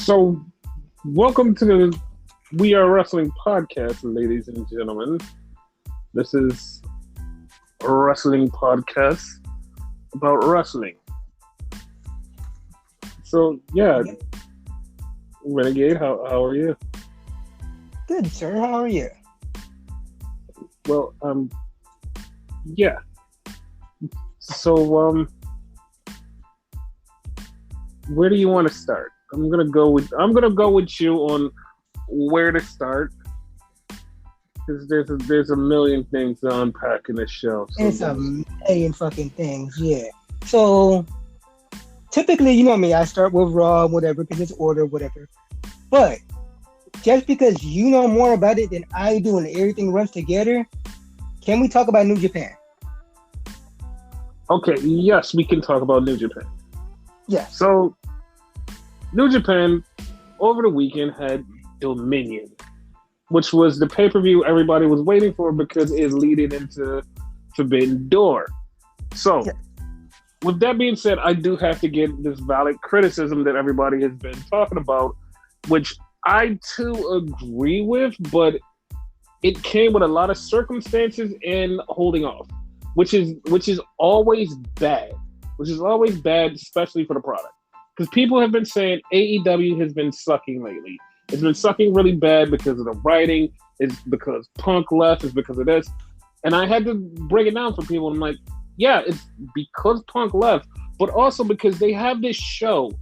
So, welcome to the We Are Wrestling podcast, ladies and gentlemen. This is a wrestling podcast about wrestling. So, yeah, Renegade, how are you? Good, sir. How are you? Well, yeah. So, where do you want to start? I'm gonna go with you on where to start because there's a million things to unpack in this show. So It's a million fucking things, yeah. So typically, you know me, I start with Raw, whatever, because it's order, whatever. But just because you know more about it than I do and everything runs together, can we talk about New Japan? Okay, yes, we can talk about New Japan. Yes. So New Japan over the weekend had Dominion, which was the pay-per-view everybody was waiting for because it's leading into Forbidden Door. So, with that being said, I do have to get this valid criticism that everybody has been talking about, which I too agree with, but it came with a lot of circumstances and holding off, which is always bad. Which is always bad, especially for the product. Because people have been saying AEW has been sucking lately. It's been sucking really bad because of the writing. It's because Punk left. It's because of this. And I had to break it down for people. I'm like, yeah, it's because Punk left, but also because they have this show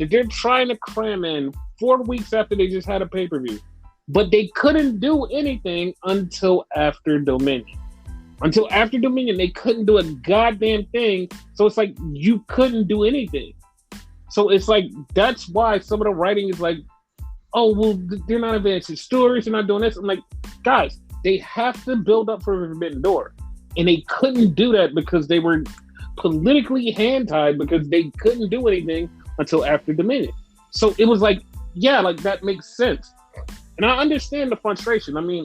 that they're trying to cram in 4 weeks after they just had a pay-per-view. But they couldn't do anything until after Dominion. Until after Dominion, they couldn't do a goddamn thing. So it's like you couldn't do anything. So it's like, that's why some of the writing is like, oh, well, they're not advancing stories, they're not doing this. I'm like, guys, they have to build up for Forbidden Door. And they couldn't do that because they were politically hand-tied because they couldn't do anything until after Dominion. So it was like, yeah, like that makes sense. And I understand the frustration. I mean,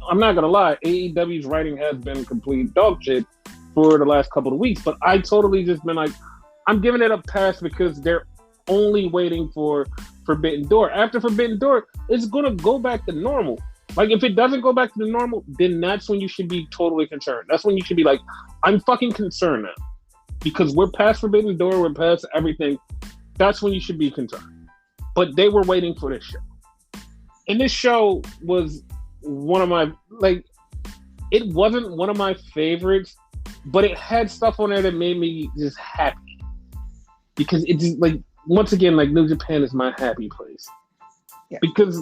I'm not going to lie, AEW's writing has been complete dog shit for the last couple of weeks, but I totally just been like, I'm giving it a pass because they're only waiting for Forbidden Door. After Forbidden Door, it's going to go back to normal. Like, if it doesn't go back to the normal, then that's when you should be totally concerned. That's when you should be like, I'm fucking concerned now. Because we're past Forbidden Door, we're past everything. That's when you should be concerned. But they were waiting for this show. And this show was one of my, like, it wasn't one of my favorites, but it had stuff on there that made me just happy. Because it's just, like, once again, like, New Japan is my happy place. Yeah. Because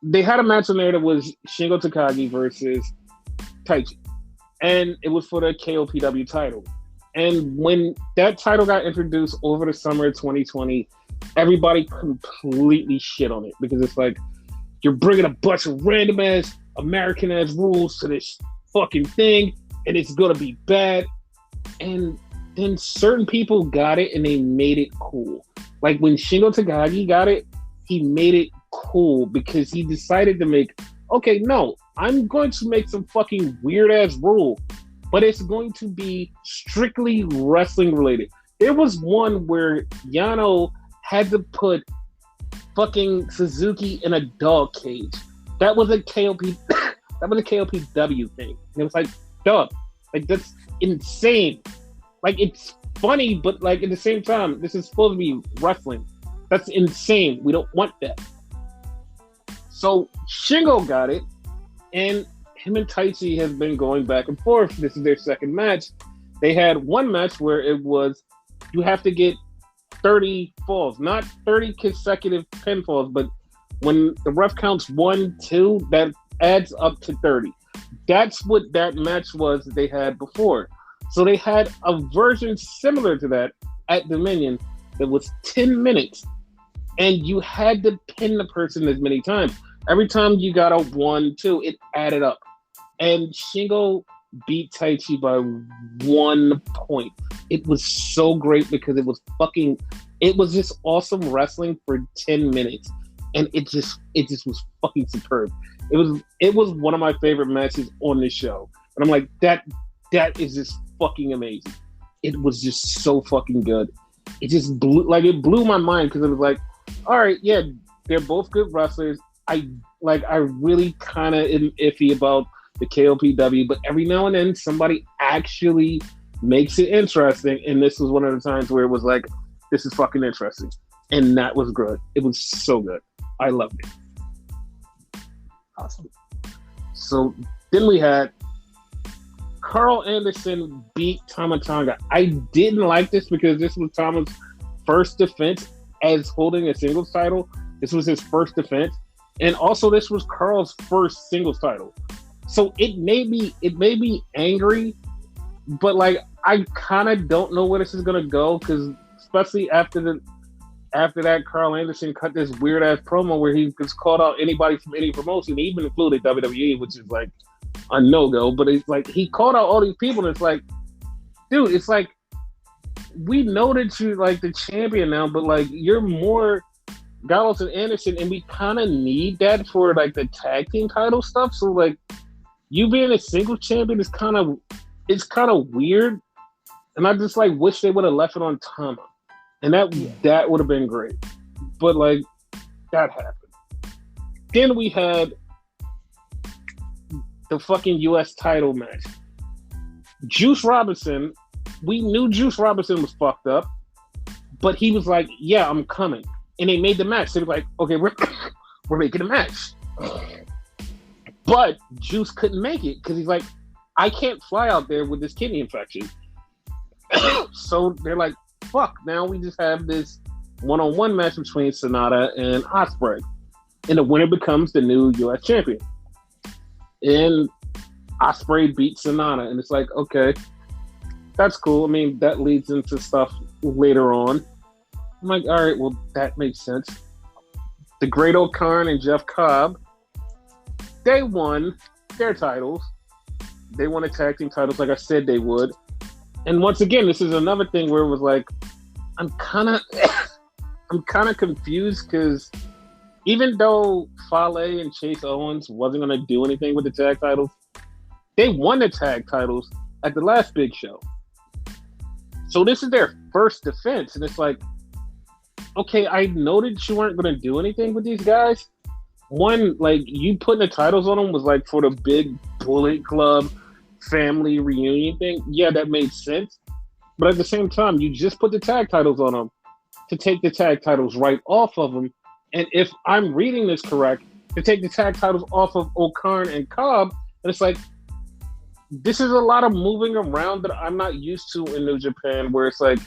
they had a match on there that was Shingo Takagi versus Taichi. And it was for the KOPW title. And when that title got introduced over the summer of 2020, everybody completely shit on it. Because it's like, you're bringing a bunch of random-ass, American-ass rules to this fucking thing, and it's gonna be bad. And then certain people got it, and they made it cool. Like, when Shingo Takagi got it, he made it cool because he decided to make, okay, no, I'm going to make some fucking weird-ass rule, but it's going to be strictly wrestling-related. There was one where Yano had to put fucking Suzuki in a dog cage. That was a KOP. That was a KOPW thing. And it was like, dog, like, that's insane. Like, it's funny, but like at the same time, this is supposed to be wrestling. That's insane. We don't want that. So Shingo got it, and him and Taichi have been going back and forth. This is their second match. They had one match where it was, you have to get 30 falls, not 30 consecutive pinfalls, but when the ref counts 1, 2, that adds up to 30. That's what that match was that they had before. So they had a version similar to that at Dominion that was 10 minutes, and you had to pin the person as many times. Every time you got a 1, 2, it added up. And Shingo beat Taichi by 1 point. It was so great because it was just awesome wrestling for 10 minutes. And it just was fucking superb. It was one of my favorite matches on this show. And I'm like, that is just fucking amazing. It was just so fucking good. It just blew my mind because it was like, all right, yeah, they're both good wrestlers. I really kind of am iffy about the KOPW, but every now and then somebody actually makes it interesting, and this was one of the times where it was like, this is fucking interesting, and that was good. It was so good. I loved it. Awesome. So then we had Carl Anderson beat Tama Tonga. I didn't like this because this was Tama's first defense as holding a singles title. This was his first defense. And also this was Carl's first singles title. So it made me angry, but like I kind of don't know where this is gonna go, because especially after that Carl Anderson cut this weird ass promo where he just called out anybody from any promotion, even included WWE, which is like a no-go. But it's like he called out all these people, and it's like, dude, it's like, we know that you're like the champion now, but like you're more Gallows and Anderson, and we kind of need that for like the tag team title stuff. So like, you being a single champion is kind of weird, and I just like wish they would have left it on Tama, and that would have been great. But like, that happened. Then we had the fucking U.S. title match. Juice Robinson, we knew Juice Robinson was fucked up, but he was like, "Yeah, I'm coming." And they made the match. They were like, okay, we're making a match. But Juice couldn't make it because he's like, I can't fly out there with this kidney infection. So they're like, fuck, now we just have this one-on-one match between Sonata and Ospreay. And the winner becomes the new U.S. champion. And Ospreay beats Sonata. And it's like, okay, that's cool. I mean, that leads into stuff later on. I'm like, all right, well, that makes sense. The Great O'Khan and Jeff Cobb, they won their titles. They won the tag team titles like I said they would. And once again, this is another thing where it was like, I'm kind of confused, because even though Fale and Chase Owens wasn't going to do anything with the tag titles, they won the tag titles at the last big show. So this is their first defense, and it's like, okay, I noted you weren't going to do anything with these guys. One, like, you putting the titles on them was like for the big Bullet Club family reunion thing. Yeah, that made sense. But at the same time, you just put the tag titles on them to take the tag titles right off of them. And if I'm reading this correct, to take the tag titles off of O'Khan and Cobb, and it's like, this is a lot of moving around that I'm not used to in New Japan, where it's like,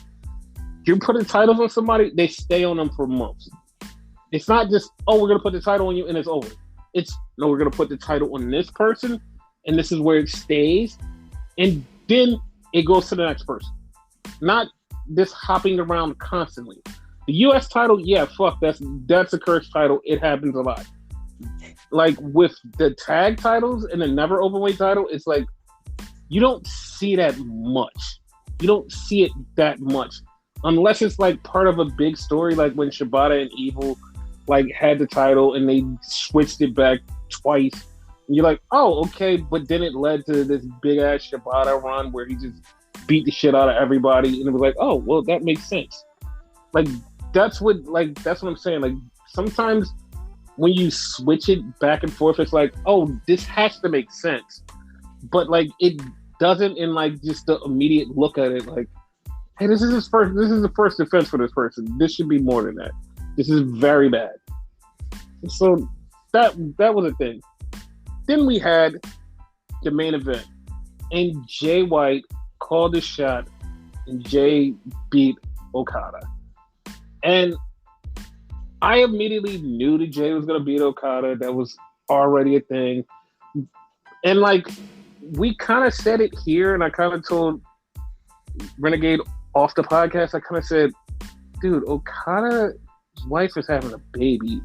you're putting titles on somebody, they stay on them for months. It's not just, oh, we're going to put the title on you and it's over. It's, no, we're going to put the title on this person, and this is where it stays, and then it goes to the next person. Not this hopping around constantly. The U.S. title, yeah, fuck, that's a cursed title. It happens a lot. Like, with the tag titles and the never openweight title, it's like, you don't see that much. You don't see it that much. Unless it's like part of a big story, like when Shibata and Evil like had the title and they switched it back twice. And you're like, oh, okay, but then it led to this big ass Shibata run where he just beat the shit out of everybody, and it was like, oh, well, that makes sense. Like that's what I'm saying. Like sometimes when you switch it back and forth, it's like, oh, this has to make sense, but like it doesn't in like just the immediate look at it. Like, hey, this is the first defense for this person. This should be more than that. This is very bad. So that was a thing. Then we had the main event, and Jay White called a shot, and Jay beat Okada. And I immediately knew that Jay was going to beat Okada. That was already a thing. And like, we kind of said it here, and I kind of told Renegade off the podcast, I kind of said, dude, Okada's wife is having a baby.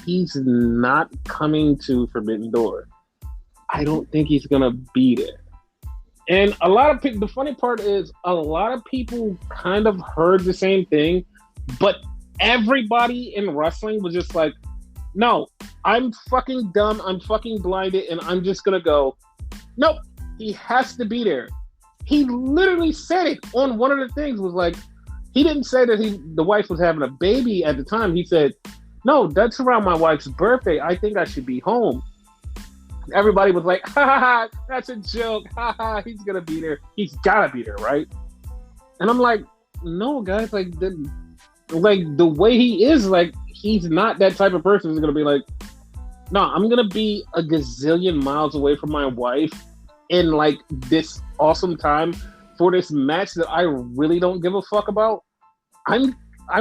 He's not coming to Forbidden Door. I don't think he's going to be there. And a lot of people, the funny part is a lot of people kind of heard the same thing, but everybody in wrestling was just like, no, I'm fucking dumb. I'm fucking blinded. And I'm just going to go, nope, he has to be there. He literally said it on one of the things, was like, he didn't say that the wife was having a baby at the time. He said, no, that's around my wife's birthday. I think I should be home. Everybody was like, ha ha ha, that's a joke. Ha ha, he's going to be there. He's got to be there, right? And I'm like, no, guys, like the way he is, like, he's not that type of person who's going to be like, no, I'm going to be a gazillion miles away from my wife in, like, this awesome time for this match that I really don't give a fuck about. I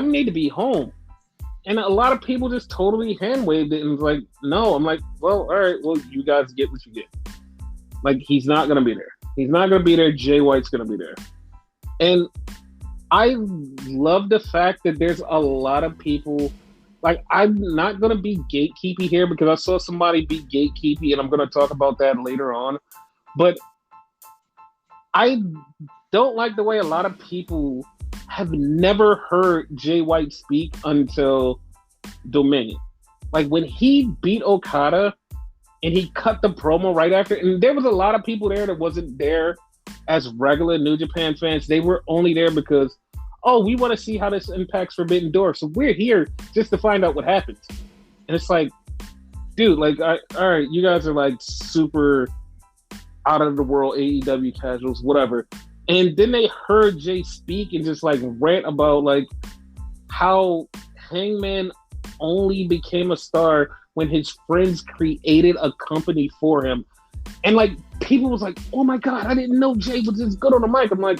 need to be home. And a lot of people just totally hand-waved it and was like, no. I'm like, well, all right, well, you guys get what you get. Like, he's not going to be there. He's not going to be there. Jay White's going to be there. And I love the fact that there's a lot of people, like, I'm not going to be gatekeepy here because I saw somebody be gatekeepy, and I'm going to talk about that later on. But I don't like the way a lot of people have never heard Jay White speak until Dominion. Like, when he beat Okada and he cut the promo right after, and there was a lot of people there that wasn't there as regular New Japan fans. They were only there because, oh, we want to see how this impacts Forbidden Door. So we're here just to find out what happens. And it's like, dude, like, all right, you guys are like super out of the world AEW casuals, whatever. And then they heard Jay speak and just like rant about like how Hangman only became a star when his friends created a company for him. And like people was like, oh my God, I didn't know Jay was this good on the mic. I'm like,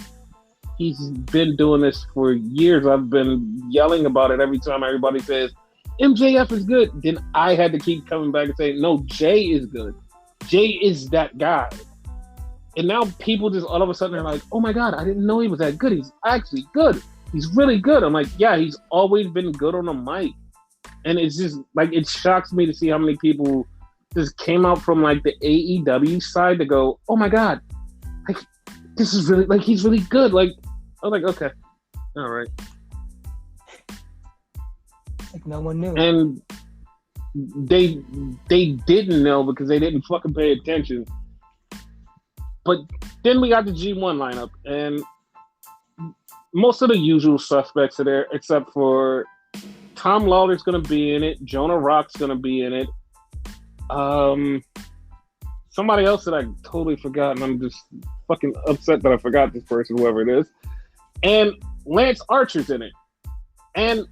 he's been doing this for years. I've been yelling about it every time everybody says MJF is good. Then I had to keep coming back and saying, no, Jay is good. Jay is that guy. And now people just all of a sudden are like, oh my God, I didn't know he was that good. He's actually good. He's really good. I'm like, yeah, he's always been good on the mic. And it's just like, it shocks me to see how many people just came out from like the AEW side to go, oh my God, like this is really, like he's really good. Like, I was like, okay, all right. Like no one knew. And they didn't know because they didn't fucking pay attention. But then we got the G1 lineup, and most of the usual suspects are there, except for Tom Lawler's going to be in it. Jonah Rock's going to be in it. Somebody else that I totally forgot, and I'm just fucking upset that I forgot this person, whoever it is. And Lance Archer's in it. And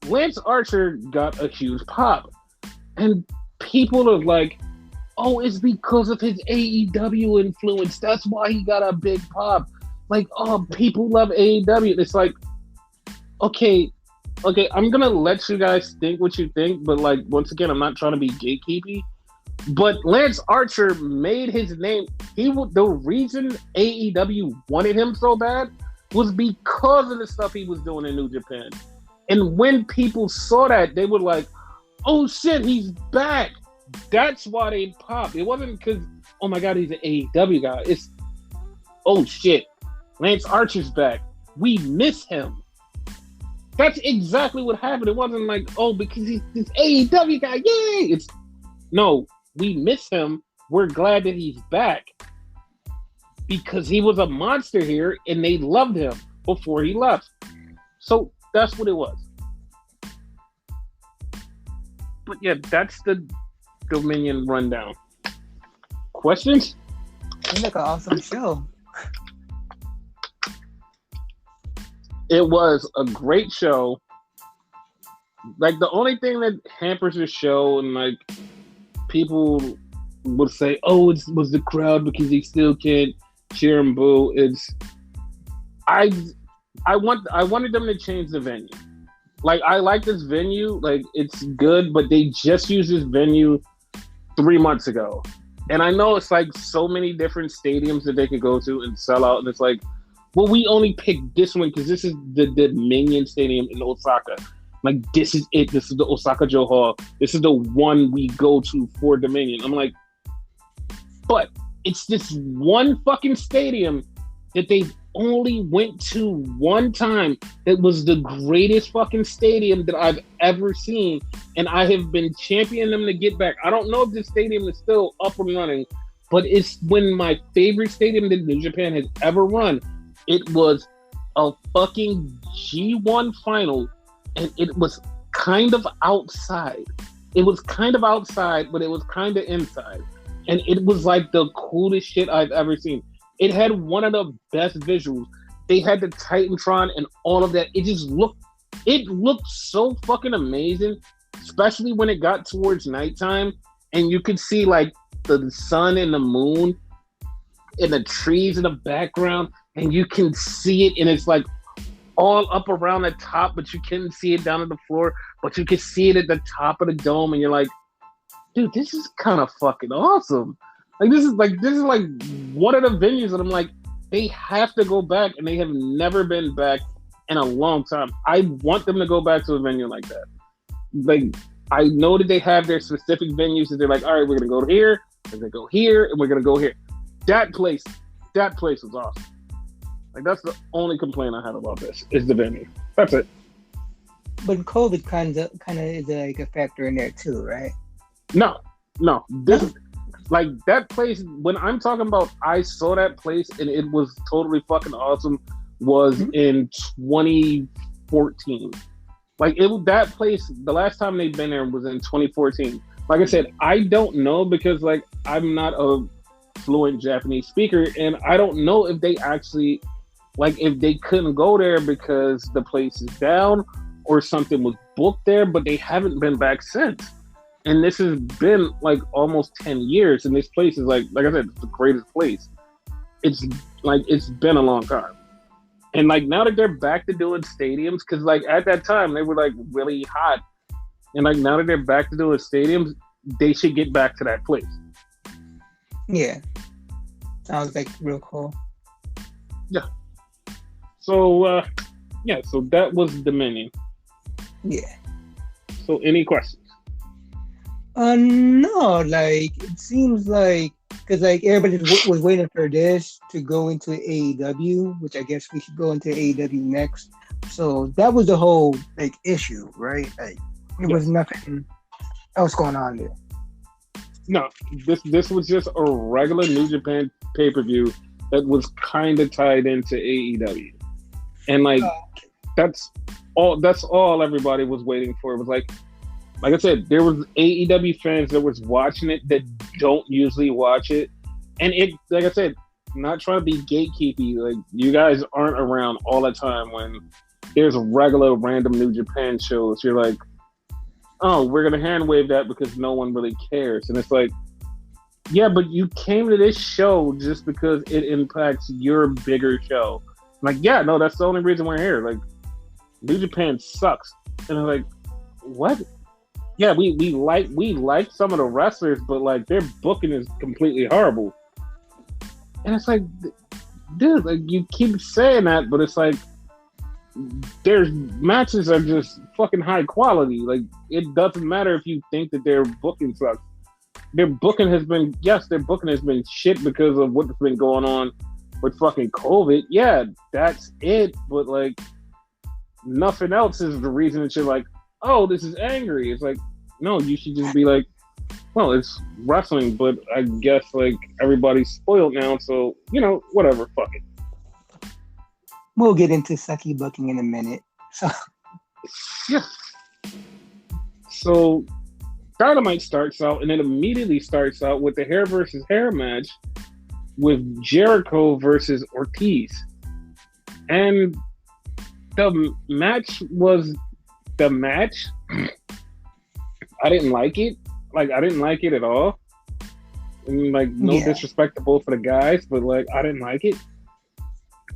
Lance Archer got a huge pop. And people are like, oh, it's because of his AEW influence. That's why he got a big pop. Like, oh, people love AEW. It's like, okay, I'm going to let you guys think what you think, but like, once again, I'm not trying to be gatekeepy. But Lance Archer made his name. The reason AEW wanted him so bad was because of the stuff he was doing in New Japan. And when people saw that, they were like, oh shit, he's back. That's why they popped. It wasn't because, oh my God, he's an AEW guy. It's, oh shit, Lance Archer's back. We miss him. That's exactly what happened. It wasn't like, oh, because he's this AEW guy, yay! It's, no, we miss him. We're glad that he's back because he was a monster here and they loved him before he left. So that's what it was. But yeah, that's the Dominion rundown. Questions? It's like an awesome show. It was a great show. Like, the only thing that hampers the show, and like people would say, oh, it was the crowd because they still can't cheer and boo. It's I wanted them to change the venue. Like, I like this venue, like it's good, but they just used this venue 3 months ago. And I know it's like so many different stadiums that they could go to and sell out, and it's like, well, we only picked this one because this is the Dominion Stadium in Osaka. Like, this is it. This is the Osaka-jo Hall. This is the one we go to for Dominion. I'm like, but it's this one fucking stadium that they only went to one time. That was the greatest fucking stadium that I've ever seen. And I have been championing them to get back. I don't know if this stadium is still up and running, but it's when my favorite stadium that New Japan has ever run. It was a fucking G1 final, and it was kind of outside. It was kind of outside, but it was kind of inside. And it was like the coolest shit I've ever seen. It had one of the best visuals. They had the Titantron and all of that. It looked so fucking amazing, especially when it got towards nighttime and you could see like the sun and the moon and the trees in the background, and you can see it, and it's like all up around the top, but you couldn't see it down at the floor, but you could see it at the top of the dome, and you're like, dude, this is kind of fucking awesome. This is like one of the venues that I'm like, they have to go back, and they have never been back in a long time. I want them to go back to a venue like that. Like, I know that they have their specific venues that they're like, all right, we're gonna go here, we're gonna go here, and we're gonna go here. That place was awesome. Like, that's the only complaint I have about this is the venue. That's it. But COVID kind of is like a factor in there too, right? No. This like that place. When I'm talking about, I saw that place and it was totally fucking awesome. Was in 2014. Like that place. The last time they'd been there was in 2014. Like I said, I don't know because like I'm not a fluent Japanese speaker, and I don't know if they actually like if they couldn't go there because the place is down or something was booked there, but they haven't been back since. And this has been like almost 10 years, and this place is like I said, it's the greatest place. It's been a long time. And like now that they're back to doing stadiums, because like at that time they were like really hot, and like now that they're back to doing stadiums, they should get back to that place. Yeah, sounds like real cool. Yeah. So so that was Dominion. Yeah. So any questions? No, like it seems like because like everybody was waiting for this to go into AEW, which I guess we should go into AEW next. So that was the whole like issue, right? Like it was nothing else going on there. No, this was just a regular New Japan pay-per-view that was kind of tied into AEW, and like that's all everybody was waiting for. It was like I said, there was AEW fans that was watching it that don't usually watch it, and it, like I said, not trying to be gatekeepy. Like you guys aren't around all the time when there's regular random New Japan shows. You're like, oh, we're gonna hand wave that because no one really cares, and it's like, yeah, but you came to this show just because it impacts your bigger show. I'm like, yeah, no, that's the only reason we're here. Like, New Japan sucks, and I'm like, what? Yeah, we like some of the wrestlers, but like their booking is completely horrible. And it's like, dude, like you keep saying that, but it's like their matches are just fucking high quality. Like it doesn't matter if you think that their booking sucks. Their booking has been shit because of what's been going on with fucking COVID. Yeah, that's it. But like nothing else is the reason that you're like, oh, this is angry. It's like, no, you should just be like, well, it's wrestling, but I guess like everybody's spoiled now, so whatever, fuck it. We'll get into sucky booking in a minute. So yeah. So Dynamite starts out, and it immediately starts out with the hair versus hair match with Jericho versus Ortiz, and the match was the match. I didn't like it. Like, I didn't like it at all. And, like, no disrespectable for the guys, but, like, I didn't like it.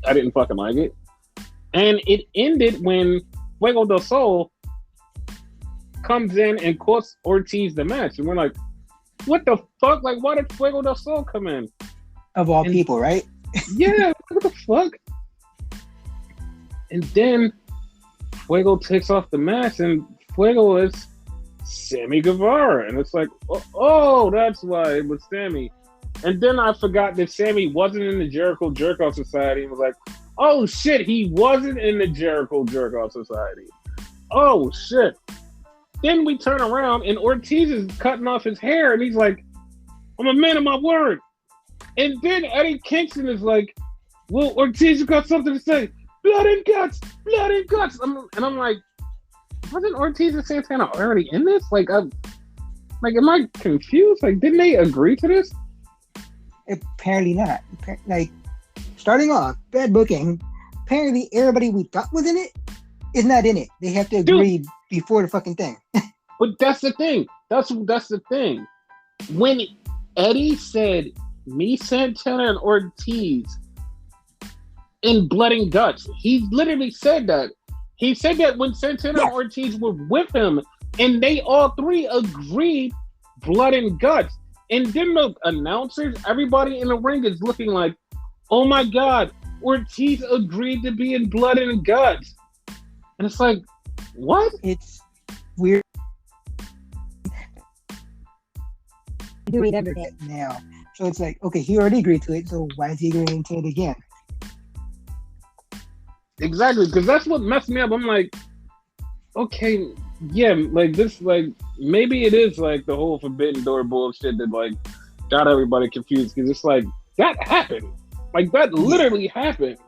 I didn't fucking like it. And it ended when Fuego del Sol comes in and costs Ortiz the match. And we're like, what the fuck? Like, why did Fuego del Sol come in? Of all people, right? Yeah, what the fuck? And then Fuego takes off the mask, and Fuego is Sammy Guevara. And it's like, oh, that's why it was Sammy. And then I forgot that Sammy wasn't in the Jericho Jerk-Off Society. It was like, oh, shit, he wasn't in the Jericho Jerk-Off Society. Oh, shit. Then we turn around, and Ortiz is cutting off his hair, and he's like, I'm a man of my word. And then Eddie Kingston is like, well, Ortiz, you got something to say. blood and guts, blood and guts. I'm like, wasn't Ortiz and Santana already in this? Like, am I confused? Like, didn't they agree to this? Apparently not. Like, starting off, bad booking. Apparently, everybody we thought was in it is not in it. They have to agree before the fucking thing. But that's the thing. That's the thing. When Eddie said, me, Santana, and Ortiz in blood and guts, he literally said that. He said that when Santana and Ortiz were with him, and they all three agreed blood and guts. And then the announcers, everybody in the ring is looking like, oh my God, Ortiz agreed to be in blood and guts. And it's like, what? It's weird. Doing everything now. So it's like, okay, he already agreed to it, so why is he agreeing to it again? Exactly, because that's what messed me up. I'm like, okay, yeah, like this, like maybe it is like the whole Forbidden Door bullshit that like got everybody confused, because it's like that happened, like that literally happened.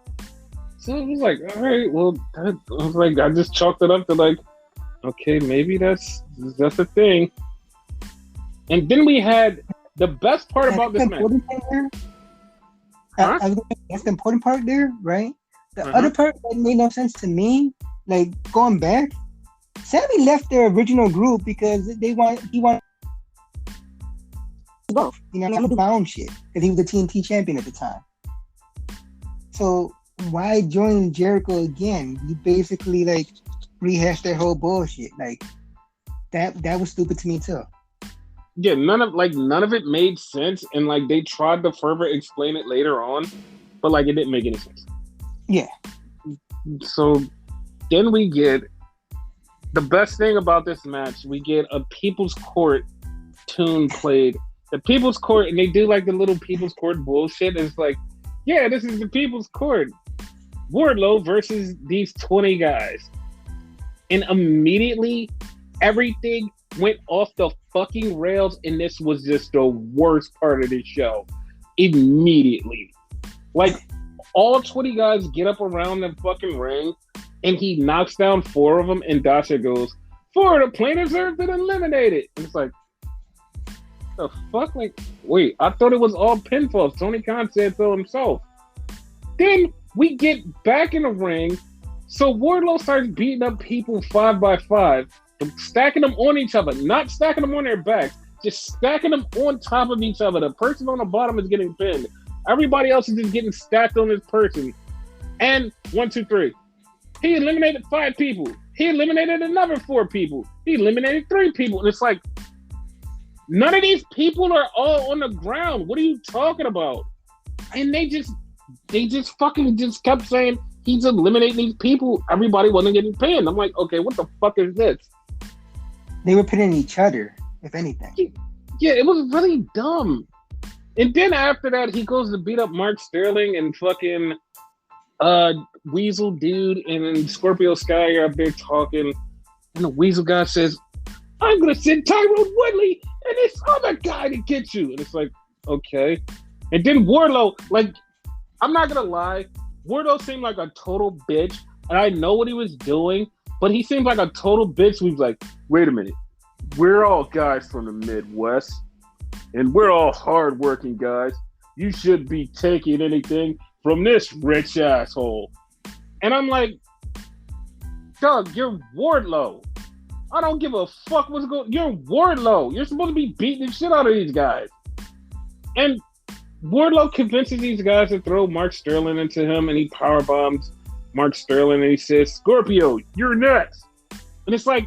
So it was like, all right, well, I was like, I just chalked it up to like, okay, maybe that's a thing. And then we had the best part about this match. That's the important part there, right? The other part that made no sense to me, like going back, Sammy left their original group because he wanted both. You know, I'm gonna do my own shit because he was the TNT champion at the time. So why join Jericho again? You basically like rehashed that whole bullshit. Like that was stupid to me too. Yeah, none of it made sense, and like they tried to further explain it later on, but like it didn't make any sense. Yeah. So then we get the best thing about this match. We get a People's Court tune played. The People's Court, and they do like the little People's Court bullshit. And it's like, yeah, this is the People's Court. Wardlow versus these 20 guys. And immediately everything went off the fucking rails, and this was just the worst part of the show. Immediately. Like, all 20 guys get up around the fucking ring, and he knocks down 4 of them, and Dasha goes, 4 of the plaintiffs have been eliminated. And it's like, the fuck? Like, wait, I thought it was all pinfalls. Tony Khan said so himself. Then we get back in the ring, so Wardlow starts beating up people 5 by 5, stacking them on each other, not stacking them on their backs, just stacking them on top of each other. The person on the bottom is getting pinned. Everybody else is just getting stacked on this person. And 1, 2, 3. He eliminated 5 people. He eliminated another 4 people. He eliminated 3 people. And it's like, none of these people are all on the ground. What are you talking about? And they just fucking just kept saying he's eliminating these people. Everybody wasn't getting pinned. I'm like, okay, what the fuck is this? They were pinning each other, if anything. Yeah, it was really dumb. And then after that, he goes to beat up Mark Sterling, and fucking Weasel Dude and Scorpio Sky are up there talking. And the Weasel guy says, I'm going to send Tyrone Woodley and this other guy to get you. And it's like, okay. And then Wardlow, like, I'm not going to lie, Wardlow seemed like a total bitch. And I know what he was doing, but he seemed like a total bitch. We was like, wait a minute. We're all guys from the Midwest. And we're all hardworking guys. You shouldn't be taking anything from this rich asshole. And I'm like, Doug, you're Wardlow. I don't give a fuck what's going on. You're Wardlow. You're supposed to be beating the shit out of these guys. And Wardlow convinces these guys to throw Mark Sterling into him, and he powerbombs Mark Sterling, and he says, Scorpio, you're next. And it's like,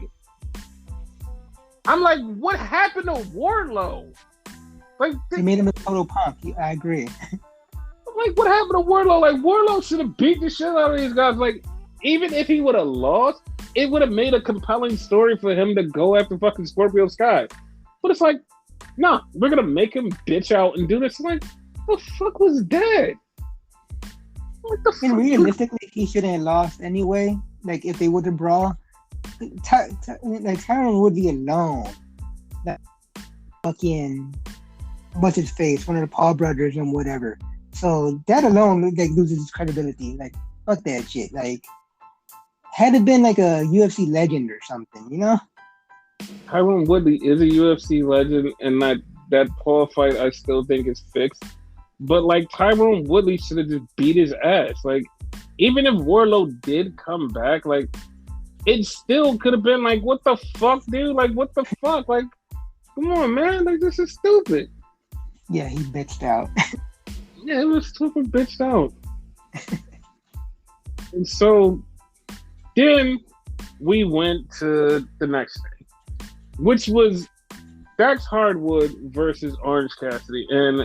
I'm like, what happened to Wardlow? Like, they made him a total punk. I agree. Like, what happened to Wardlow? Like, Wardlow should have beat the shit out of these guys. Like, even if he would have lost, it would have made a compelling story for him to go after fucking Scorpio Sky. But it's like, nah, we're gonna make him bitch out and do this. Like, the fuck was that? What the fuck? Realistically, he shouldn't have lost anyway. Like, if they would have brawl, Tyron would be alone. That fucking what's his face, one of the Paul brothers and whatever. So that alone like loses its credibility. Like fuck that shit. Like had it been like a UFC legend or something, you know? Tyron Woodley is a UFC legend, and that Paul fight I still think is fixed. But like Tyron Woodley should have just beat his ass. Like even if Wardlow did come back, like it still could have been like, what the fuck, dude? Like what the fuck? Like come on, man. Like this is stupid. Yeah, he bitched out. Yeah, it was super bitched out. And so then we went to the next thing, which was Dax Hardwood versus Orange Cassidy. And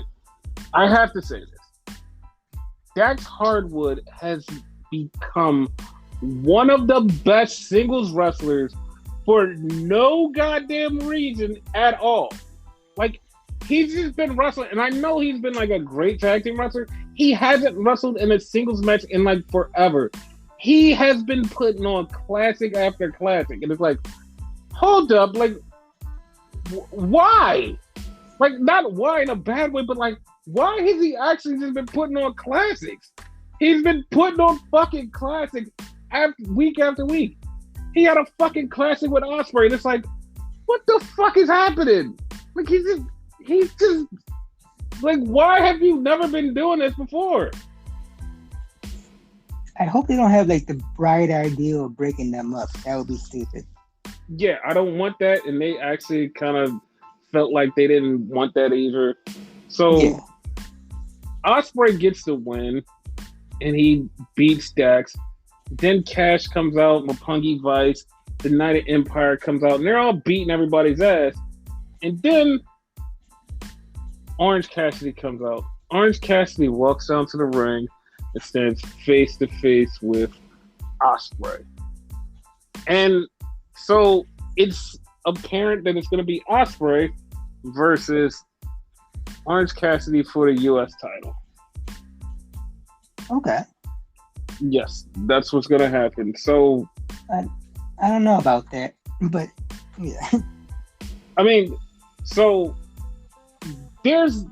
I have to say this. Dax Hardwood has become one of the best singles wrestlers for no goddamn reason at all. Like, he's just been wrestling, and I know he's been like a great tag team wrestler. He hasn't wrestled in a singles match in like forever. He has been putting on classic after classic, and it's like, hold up, like, why? Like, not why in a bad way, but like, why has he actually just been putting on classics? He's been putting on fucking classics week after week. He had a fucking classic with Ospreay, and it's like, what the fuck is happening? Like, he's just like, why have you never been doing this before? I hope they don't have like the bright idea of breaking them up. That would be stupid. Yeah, I don't want that, and they actually kind of felt like they didn't want that either. So yeah. Ospreay gets the win, and he beats Dax. Then Cash comes out, Roppongi Vice, the United Empire comes out, and they're all beating everybody's ass. And then Orange Cassidy comes out. Orange Cassidy walks down to the ring and stands face to face with Ospreay. And so it's apparent that it's going to be Ospreay versus Orange Cassidy for the U.S. title. Okay. Yes, that's what's going to happen. So I don't know about that, but yeah. I mean, so there's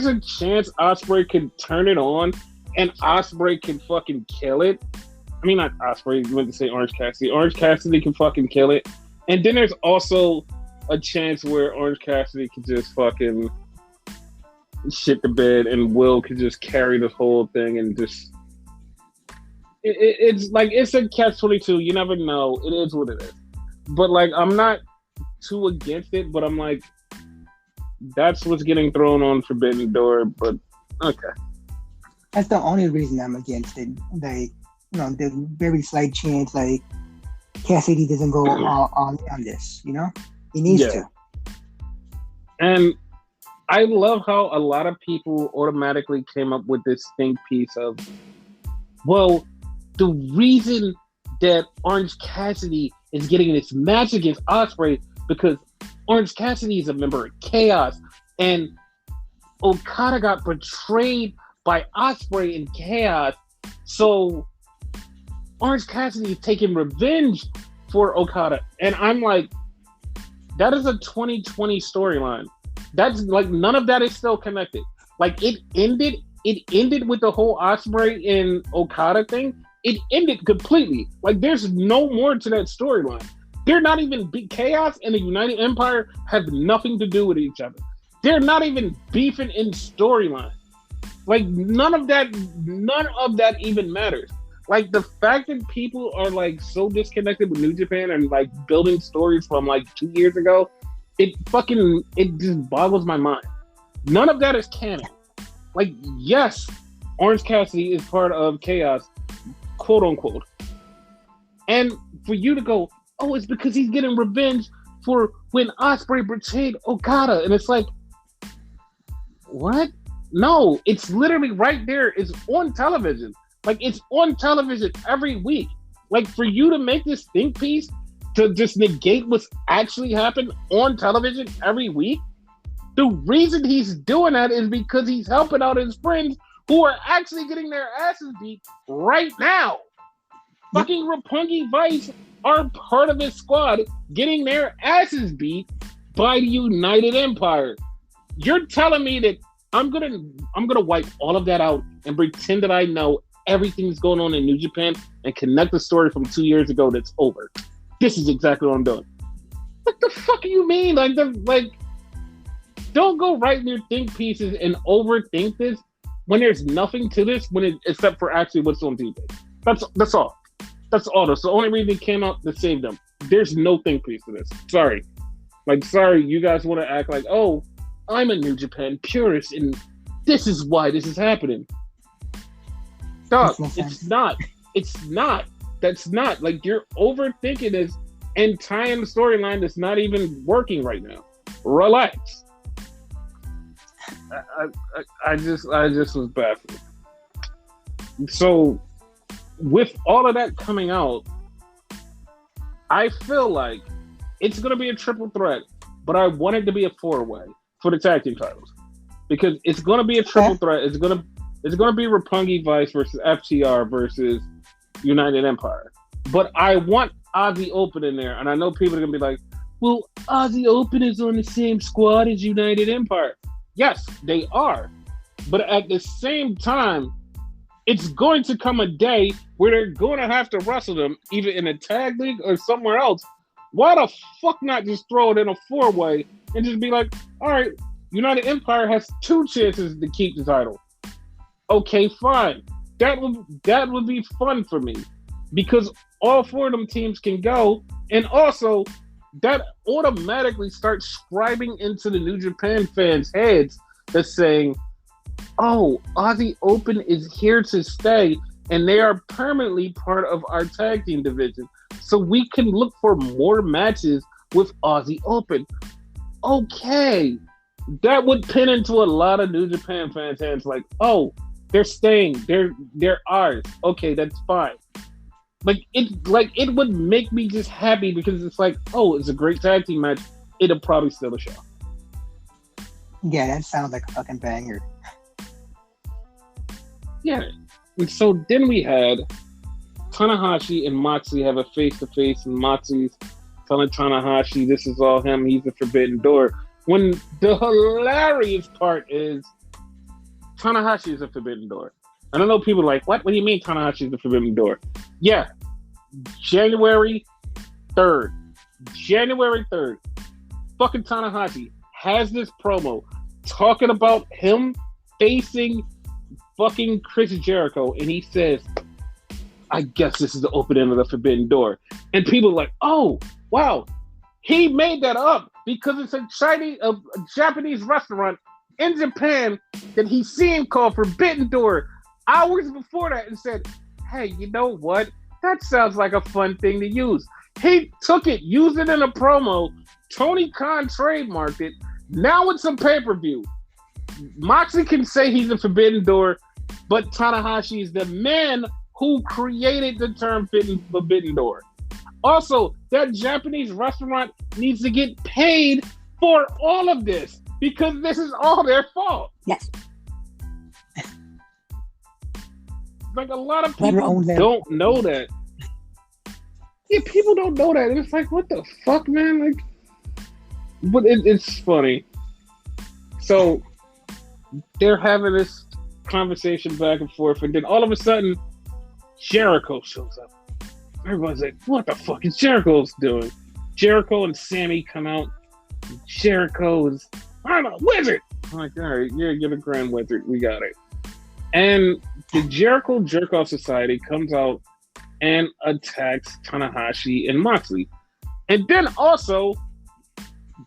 a chance Ospreay can turn it on and Ospreay can fucking kill it. I mean, not Ospreay, you meant to say Orange Cassidy. Orange Cassidy can fucking kill it. And then there's also a chance where Orange Cassidy can just fucking shit the bed and Will could just carry this whole thing and just... It's like, it's a catch-22. You never know. It is what it is. But, like, I'm not too against it, but I'm like, that's what's getting thrown on Forbidden Door, but okay. That's the only reason I'm against it. Like, you know, the very slight chance, like, Cassidy doesn't go all on this, you know? He needs to. And I love how a lot of people automatically came up with this think piece of, well, the reason that Orange Cassidy is getting this match against Ospreay because Orange Cassidy is a member of Chaos, and Okada got betrayed by Ospreay in Chaos, so Orange Cassidy is taking revenge for Okada. And I'm like, that is a 2020 storyline. That's like, none of that is still connected. Like, it ended with the whole Ospreay and Okada thing. It ended completely. Like, there's no more to that storyline. They're not even Chaos and the United Empire have nothing to do with each other. They're not even beefing in storyline. Like, none of that even matters. Like, the fact that people are like so disconnected with New Japan and like building stories from like 2 years ago, it just boggles my mind. None of that is canon. Like, yes, Orange Cassidy is part of Chaos, quote unquote. And for you to go, oh, it's because he's getting revenge for when Ospreay betrayed Okada. And it's like, what? No, it's literally right there. It's on television. Like, it's on television every week. Like, for you to make this think piece to just negate what's actually happened on television every week, the reason he's doing that is because he's helping out his friends who are actually getting their asses beat right now. Fucking Roppongi Vice are part of his squad getting their asses beat by the United Empire. You're telling me that I'm gonna wipe all of that out and pretend that I know everything's going on in New Japan and connect the story from 2 years ago that's over. This is exactly what I'm doing. What the fuck do you mean? Don't go writing your think pieces and overthink this when there's nothing to this except for actually what's on TV. That's all. That's all. That's the only reason it came out to save them. There's no think piece to this. Sorry. Sorry, you guys want to act like, oh, I'm a New Japan purist and this is why this is happening. Dog, it's not. It's not. That's not. You're overthinking this and tying the storyline that's not even working right now. Relax. I just was baffled. So, with all of that coming out, I feel like it's going to be a triple threat, but I want it to be a 4-way for the tag team titles because it's going to be a triple threat. It's going to be Roppongi Vice versus FTR versus United Empire. But I want Aussie Open in there, and I know people are going to be like, "Well, Aussie Open is on the same squad as United Empire." Yes, they are, but at the same time, it's going to come a day where they're going to have to wrestle them either in a tag league or somewhere else. Why the fuck not just throw it in a 4-way and just be like, all right, United Empire has 2 chances to keep the title. Okay, fine. That would be fun for me because all 4 of them teams can go, and also that automatically starts scribing into the New Japan fans' heads that's saying, oh, Aussie Open is here to stay, and they are permanently part of our tag team division. So we can look for more matches with Aussie Open. Okay. That would pin into a lot of New Japan fans' hands like, oh, they're staying. They're ours. Okay, that's fine. It would make me just happy because it's like, oh, it's a great tag team match. It'll probably steal the show. Yeah, that sounds like a fucking banger. Yeah. And so then we had Tanahashi and Moxley have a face-to-face, and Moxley's telling Tanahashi this is all him. He's the forbidden door. When the hilarious part is Tanahashi is a forbidden door. And I know people are like, what? What do you mean Tanahashi is the forbidden door? Yeah. January 3rd. Fucking Tanahashi has this promo talking about him facing fucking Chris Jericho, and he says, I guess this is the opening of the forbidden door. And people are like, oh, wow. He made that up because it's a Japanese restaurant in Japan that he's seen called Forbidden Door hours before that and said, hey, you know what? That sounds like a fun thing to use. He took it, used it in a promo. Tony Khan trademarked it. Now it's a pay-per-view. Moxley can say he's a Forbidden Door, but Tanahashi is the man who created the term Forbidden Door. Also, that Japanese restaurant needs to get paid for all of this because this is all their fault. Yes. A lot of people don't know that. Yeah, people don't know that. And it's like, what the fuck, man? But it's funny. So they're having this conversation back and forth, and then all of a sudden, Jericho shows up. Everyone's like, what the fuck is Jericho doing? Jericho and Sammy come out. Jericho is, I'm a wizard. I'm like, all right, you're the Grand Wizard. We got it. And the Jericho Jerk-Off Society comes out and attacks Tanahashi and Moxley. And then also,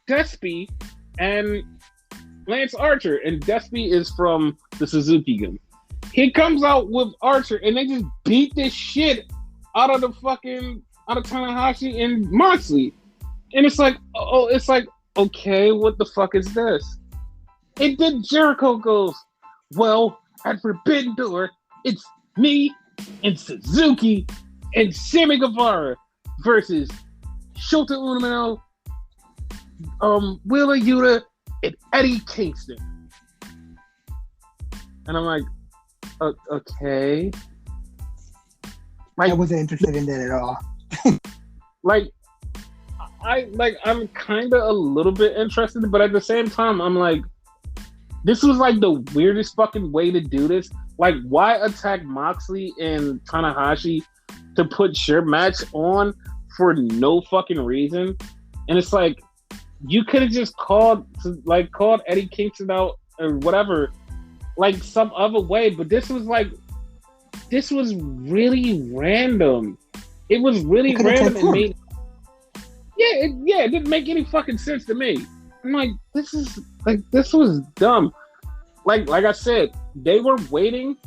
Despy and Lance Archer. And Despy is from the Suzuki-gun. He comes out with Archer and they just beat this shit out of Tanahashi and Moxley. And it's like, okay, what the fuck is this? And then Jericho goes, well, at Forbidden Door, it's me and Suzuki and Sammy Guevara versus Shota Umino, Wheeler Yuta, and Eddie Kingston. And I'm like, okay. I wasn't interested in that at all. I'm kind of a little bit interested, but at the same time, I'm like, This was like the weirdest fucking way to do this. Like, why attack Moxley and Tanahashi to put your match on for no fucking reason? And it's like, you could have just called Eddie Kingston out or whatever, like some other way. But this was really random. It was really random and made. It didn't make any fucking sense to me. I'm like, this was dumb. Like I said, they were waiting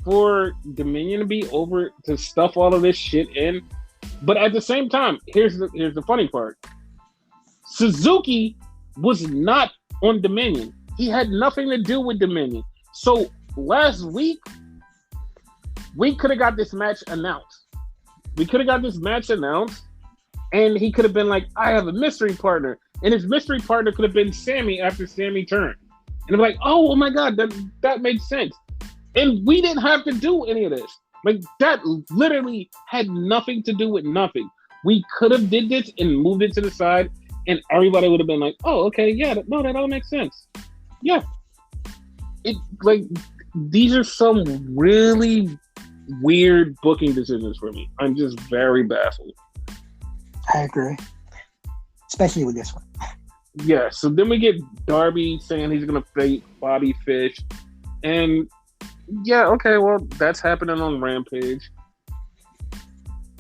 for Dominion to be over to stuff all of this shit in. But at the same time, here's the funny part. Suzuki was not on Dominion. He had nothing to do with Dominion. So last week, we could have got this match announced. And he could have been like, I have a mystery partner. And his mystery partner could have been Sammy after Sammy turned. And I'm like, oh my God, that makes sense. And we didn't have to do any of this. Like, that literally had nothing to do with nothing. We could have did this and moved it to the side, and everybody would have been like, oh, okay, yeah, that all makes sense. Yeah. These are some really weird booking decisions for me. I'm just very baffled. I agree. Especially with this one. Yeah, so then we get Darby saying he's going to fight Bobby Fish. And yeah, okay, well, that's happening on Rampage.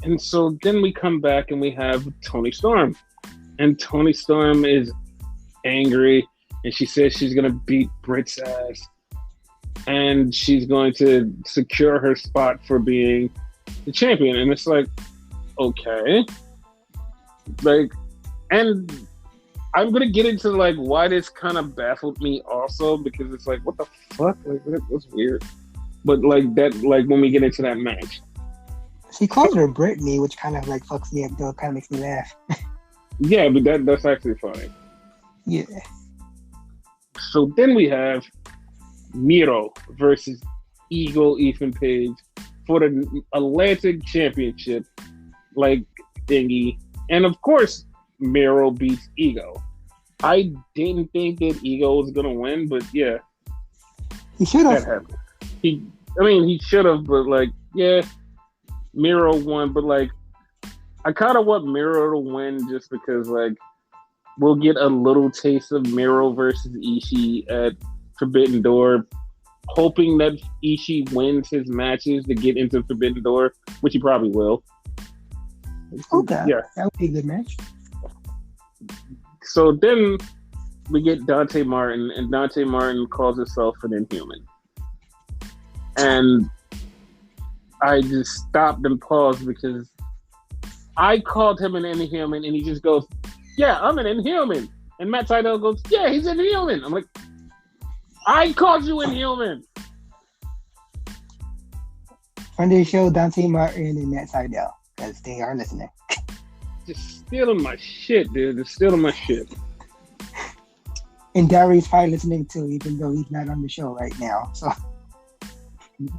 And so then we come back and we have Toni Storm. And Toni Storm is angry. And she says she's going to beat Britt's ass. And she's going to secure her spot for being the champion. And it's like, okay. And I'm going to get into why this kind of baffled me also, because it's like, what the fuck? That's weird. But when we get into that match. She calls her Brittany, which kind of fucks me up though. Kind of makes me laugh. Yeah, but that's actually funny. Yeah. So then we have Miro versus Eagle Ethan Page for the Atlantic Championship thingy. And of course, Miro beats Ego. I didn't think that Ego was gonna win, but yeah, he should have. That happened. He should have, but Miro won. But I kind of want Miro to win just because we'll get a little taste of Miro versus Ishii at Forbidden Door, hoping that Ishii wins his matches to get into Forbidden Door, which he probably will. Okay, yeah, that would be a good match. So then we get Dante Martin, and Dante Martin calls himself an Inhuman. And I just stopped and paused because I called him an Inhuman, and he just goes, yeah, I'm an Inhuman. And Matt Sydal goes, yeah, he's an Inhuman. I'm like, I called you Inhuman. Friend of the show, Dante Martin and Matt Sydal, because they are listening. Just stealing my shit, dude. Just stealing my shit. And Darius probably listening too, even though he's not on the show right now. So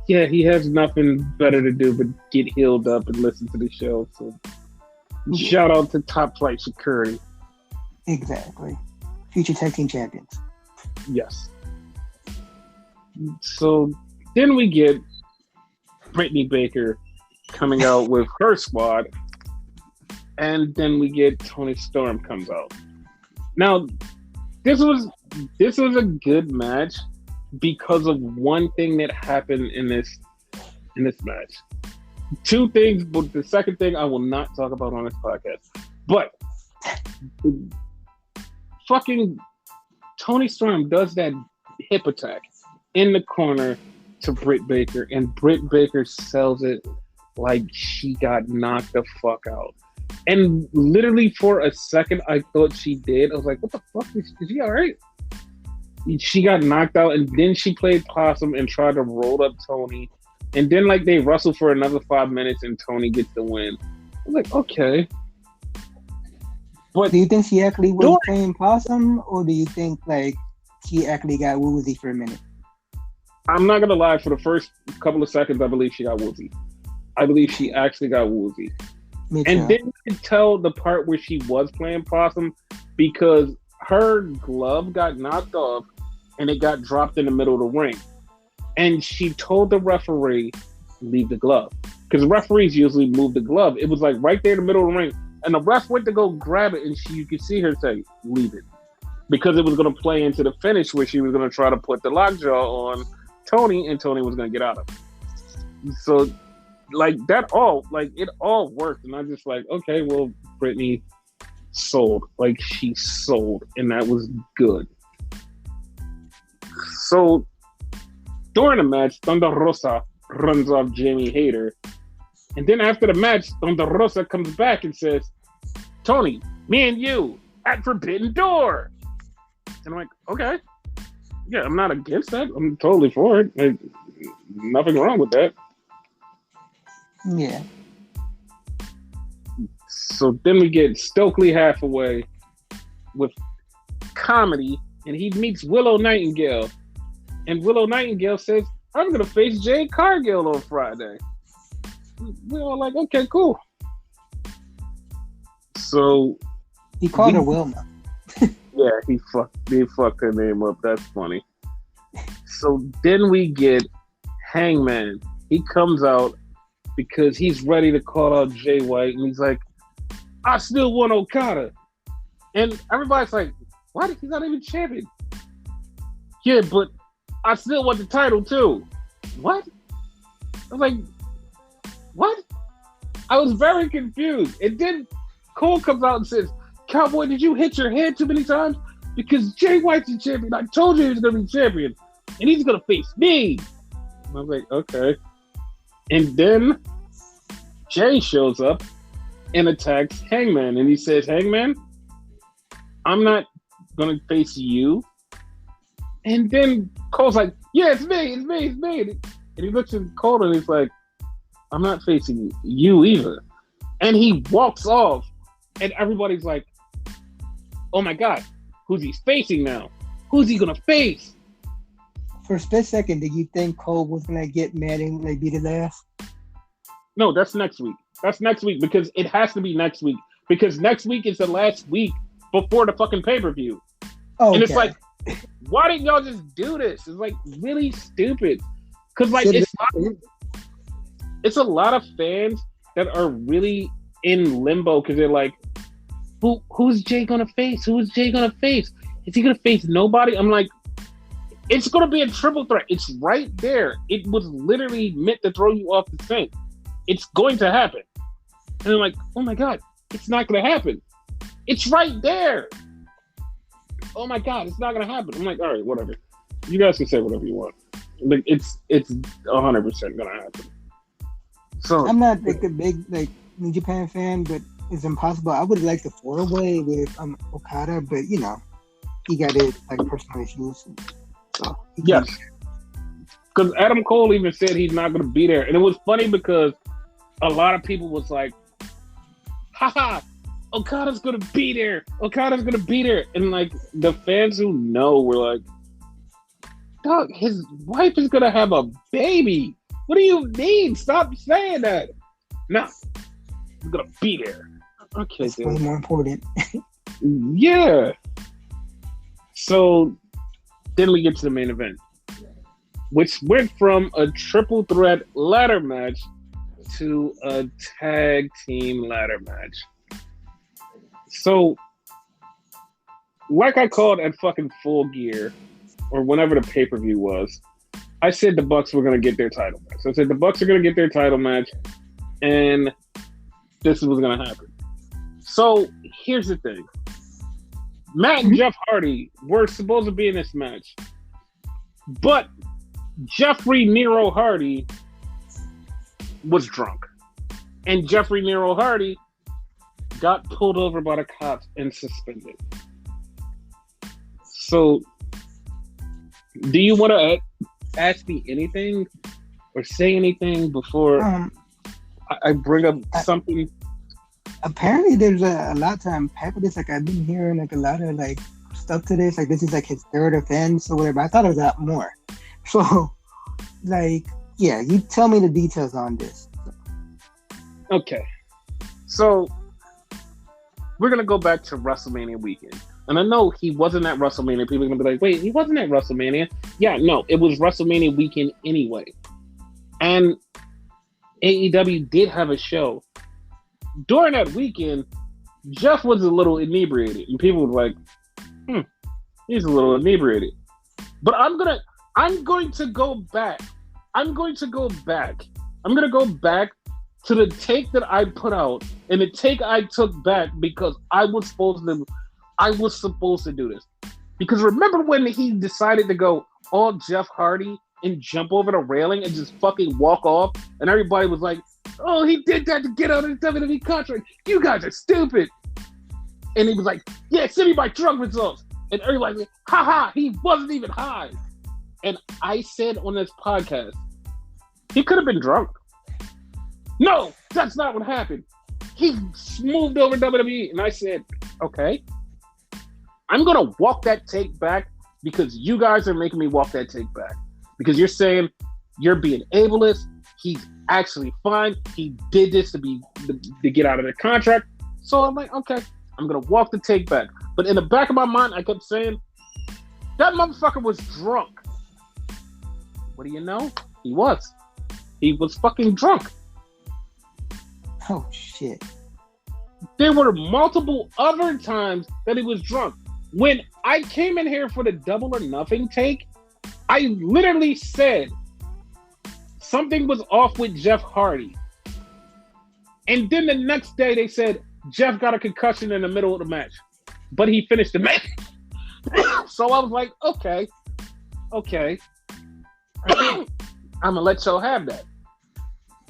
yeah, he has nothing better to do but get healed up and listen to the show. So shout out to Top Flight Security. Exactly. Future tag team champions. Yes. So then we get Brittany Baker coming out with her squad. And then we get Toni Storm comes out. Now, this was a good match because of one thing that happened in this match. Two things, but the second thing I will not talk about on this podcast. But fucking Toni Storm does that hip attack in the corner to Britt Baker, and Britt Baker sells it like she got knocked the fuck out. And literally for a second, I thought she did. I was like, what the fuck? Is she all right? She got knocked out, and then she played possum and tried to roll up Toni. And then they wrestle for another 5 minutes, and Toni gets the win. I was like, okay. But do you think she actually was playing possum, or do you think she actually got woozy for a minute? I'm not gonna lie. For the first couple of seconds, I believe she got woozy. I believe she actually got woozy. And then you could tell the part where she was playing possum because her glove got knocked off and it got dropped in the middle of the ring. And she told the referee, leave the glove. Because referees usually move the glove. It was like right there in the middle of the ring. And the ref went to go grab it, and you could see her say, leave it. Because it was going to play into the finish where she was going to try to put the lockjaw on Tony, and Tony was going to get out of it. So, like, it all worked. And I just like, okay, well, Brittany sold. Like, she sold. And that was good. So, during the match, Thunder Rosa runs off Jamie Hayter. And then after the match, Thunder Rosa comes back and says, Tony, me and you at Forbidden Door. And I'm like, okay. Yeah, I'm not against that. I'm totally for it. Like, nothing wrong with that. Yeah. So then we get Stokely Hathaway with comedy, and he meets Willow Nightingale. And Willow Nightingale says, I'm going to face Jade Cargill on Friday. We're all like, okay, cool. So he called her Wilma. Yeah, he fucked her name up. That's funny. So then we get Hangman. He comes out because he's ready to call out Jay White, and he's like, I still want Okada. And everybody's like, what? He's not even champion. Yeah, but I still want the title too. What? I was like, what? I was very confused. And then Cole comes out and says, Cowboy, did you hit your head too many times? Because Jay White's the champion. I told you he was going to be champion. And he's going to face me. And I was like, okay. And then Jay shows up and attacks Hangman. And he says, Hangman, I'm not going to face you. And then Cole's like, yeah, it's me. And he looks at Cole and he's like, I'm not facing you either. And he walks off. And everybody's like, oh my God, who's he facing now? Who's he going to face? For a split second, did you think Cole was going to get mad and like beat his ass? No, that's next week. That's next week because it has to be next week. Because next week is the last week before the fucking pay-per-view. Oh, and it's like, why didn't y'all just do this? It's like really stupid. Because like it's a lot of fans that are really in limbo because they're like, who's Jay gonna face? Who's Jay gonna face? Is he gonna face nobody? I'm like, it's gonna be a triple threat. It's right there. It was literally meant to throw you off the scent. It's going to happen. And I'm like, oh my God, it's not gonna happen. It's right there. Oh my God, it's not gonna happen. I'm like, all right, whatever. You guys can say whatever you want. Like it's 100% gonna happen. So I'm not like a big like New Japan fan, but it's impossible. I would like the 4-way with Okada, but you know, he got his like personal issues. So yes, because Adam Cole even said he's not going to be there, and it was funny because a lot of people was like, "Haha, Okada's going to be there. Okada's going to be there," and like the fans who know were like, "Dog, his wife is going to have a baby. What do you mean? Stop saying that." No, he's going to be there. Okay, that's way more important. Yeah. So then we get to the main event, which went from a triple threat ladder match to a tag team ladder match. So, like I called at fucking Full Gear, or whenever the pay-per-view was, I said the Bucks were going to get their title match. So I said the Bucks are going to get their title match, and this is what's going to happen. So, here's the thing. Matt and Jeff Hardy were supposed to be in this match, but Jeffrey Nero Hardy was drunk. And Jeffrey Nero Hardy got pulled over by the cops and suspended. So, do you want to ask me anything or say anything before I bring up something? Apparently, there's a lot to unpack with this. Like, I've been hearing like a lot of like stuff to this. Like, this is like his third offense or whatever. I thought it was a lot more. So, like, yeah, you tell me the details on this. Okay. So, we're going to go back to WrestleMania weekend. And I know he wasn't at WrestleMania. People are gonna be like, "Wait, he wasn't at WrestleMania?" Yeah, no, it was WrestleMania weekend anyway. And AEW did have a show during that weekend. Jeff was a little inebriated, and people were like, he's a little inebriated. But I'm going to go back. I'm going to go back to the take that I put out and the take I took back because I was supposed to do this. Because remember when he decided to go all Jeff Hardy and jump over the railing and just fucking walk off, and everybody was like, "Oh, he did that to get out of the WWE contract. You guys are stupid." And he was like, "Yeah, send me my drug results." And everybody was like, "Ha, he wasn't even high." And I said on this podcast, he could have been drunk. No, that's not what happened. He moved over WWE. And I said, okay, I'm going to walk that take back because you guys are making me walk that take back. Because you're saying you're being ableist. He's actually fine. He did this to get out of the contract. So I'm like, okay, I'm going to walk the take back. But in the back of my mind, I kept saying, that motherfucker was drunk. What do you know? He was. He was fucking drunk. Oh, shit. There were multiple other times that he was drunk. When I came in here for the Double or Nothing take, I literally said something was off with Jeff Hardy. And then the next day they said Jeff got a concussion in the middle of the match. But he finished the match. So I was like, okay. I'm going to let y'all have that.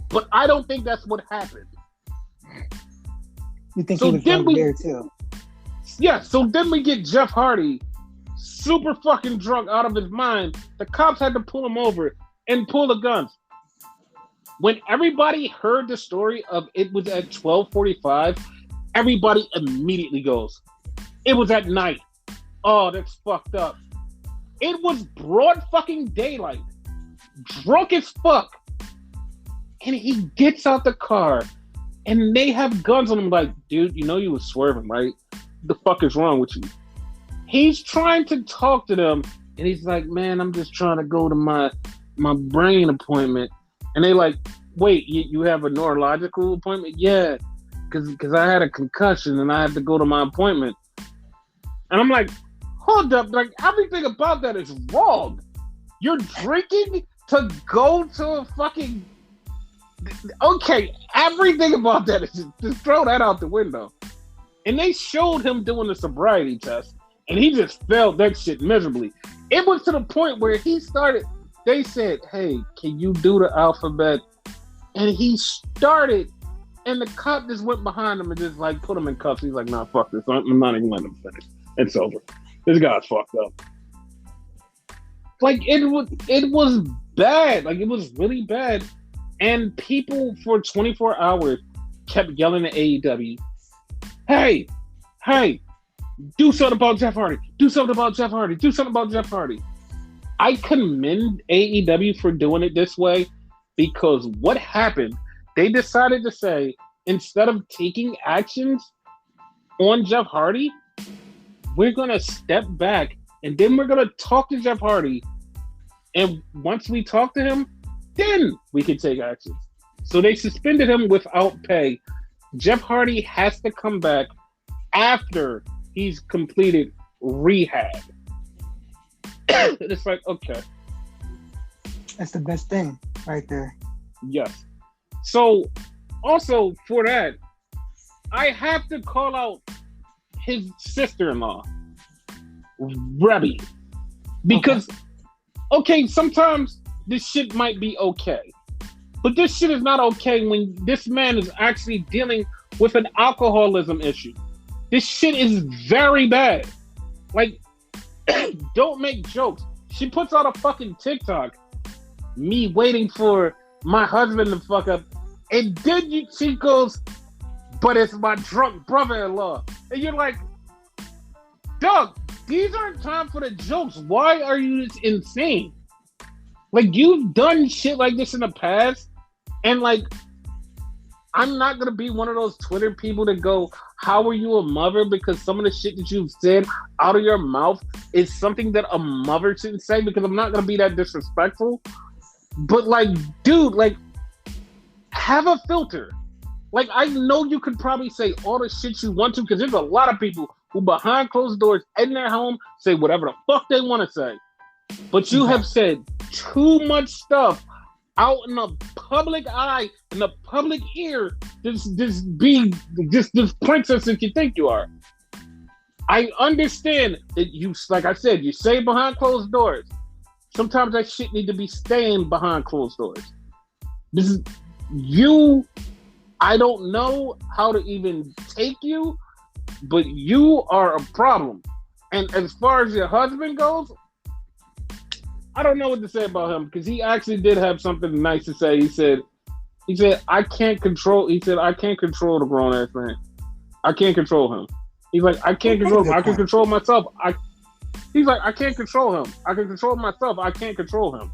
But I don't think that's what happened. You think he was drunk there too? Yeah, so then we get Jeff Hardy super fucking drunk out of his mind. The cops had to pull him over and pull the guns. When everybody heard the story of it was at 12:45, everybody immediately goes, it was at night. Oh, that's fucked up. It was broad fucking daylight. Drunk as fuck. And he gets out the car and they have guns on him like, dude, you know you was swerving, right? What the fuck is wrong with you? He's trying to talk to them and he's like, man, I'm just trying to go to my brain appointment. And they like, wait, you have a neurological appointment? Yeah, because I had a concussion and I had to go to my appointment. And I'm like, hold up, like everything about that is wrong. You're drinking to go to a fucking... Okay, everything about that is just throw that out the window. And they showed him doing the sobriety test, and he just failed that shit miserably. It was to the point where they said, hey, can you do the alphabet? And he started, and the cop just went behind him and just like put him in cuffs. He's like, nah, fuck this. I'm not even letting him finish. It's over. This guy's fucked up. Like, it was bad. Like, it was really bad. And people for 24 hours kept yelling at AEW, hey, do something about Jeff Hardy. Do something about Jeff Hardy. Do something about Jeff Hardy. I commend AEW for doing it this way because what happened, they decided to say, instead of taking actions on Jeff Hardy, we're going to step back and then we're going to talk to Jeff Hardy. And once we talk to him, then we can take actions. So they suspended him without pay. Jeff Hardy has to come back after he's completed rehab. It's like, okay. That's the best thing right there. Yes. So, also for that, I have to call out his sister-in-law, Rebby. Because, okay, sometimes this shit might be okay. But this shit is not okay when this man is actually dealing with an alcoholism issue. This shit is very bad. Like, don't make jokes. She puts out a fucking TikTok. Me waiting for my husband to fuck up. And then she goes, but it's my drunk brother-in-law. And you're like, Doug, these aren't time for the jokes. Why are you this insane? Like, you've done shit like this in the past. And like, I'm not gonna be one of those Twitter people that go, "How are you a mother?" Because some of the shit that you've said out of your mouth is something that a mother shouldn't say. Because I'm not gonna be that disrespectful. But like, dude, like, have a filter. Like, I know you could probably say all the shit you want to, because there's a lot of people who behind closed doors in their home say whatever the fuck they want to say. But you have said too much stuff out in the public eye, in the public ear, this princess that you think you are. I understand that you, like I said, you say behind closed doors. Sometimes that shit need to be staying behind closed doors. This is you. I don't know how to even take you, but you are a problem. And as far as your husband goes, I don't know what to say about him, because he actually did have something nice to say. He said, I can't control the grown ass man. I can't control him. He's like, I can't control him. I can control myself. He's like, I can't control him. I can control myself. I can't control him.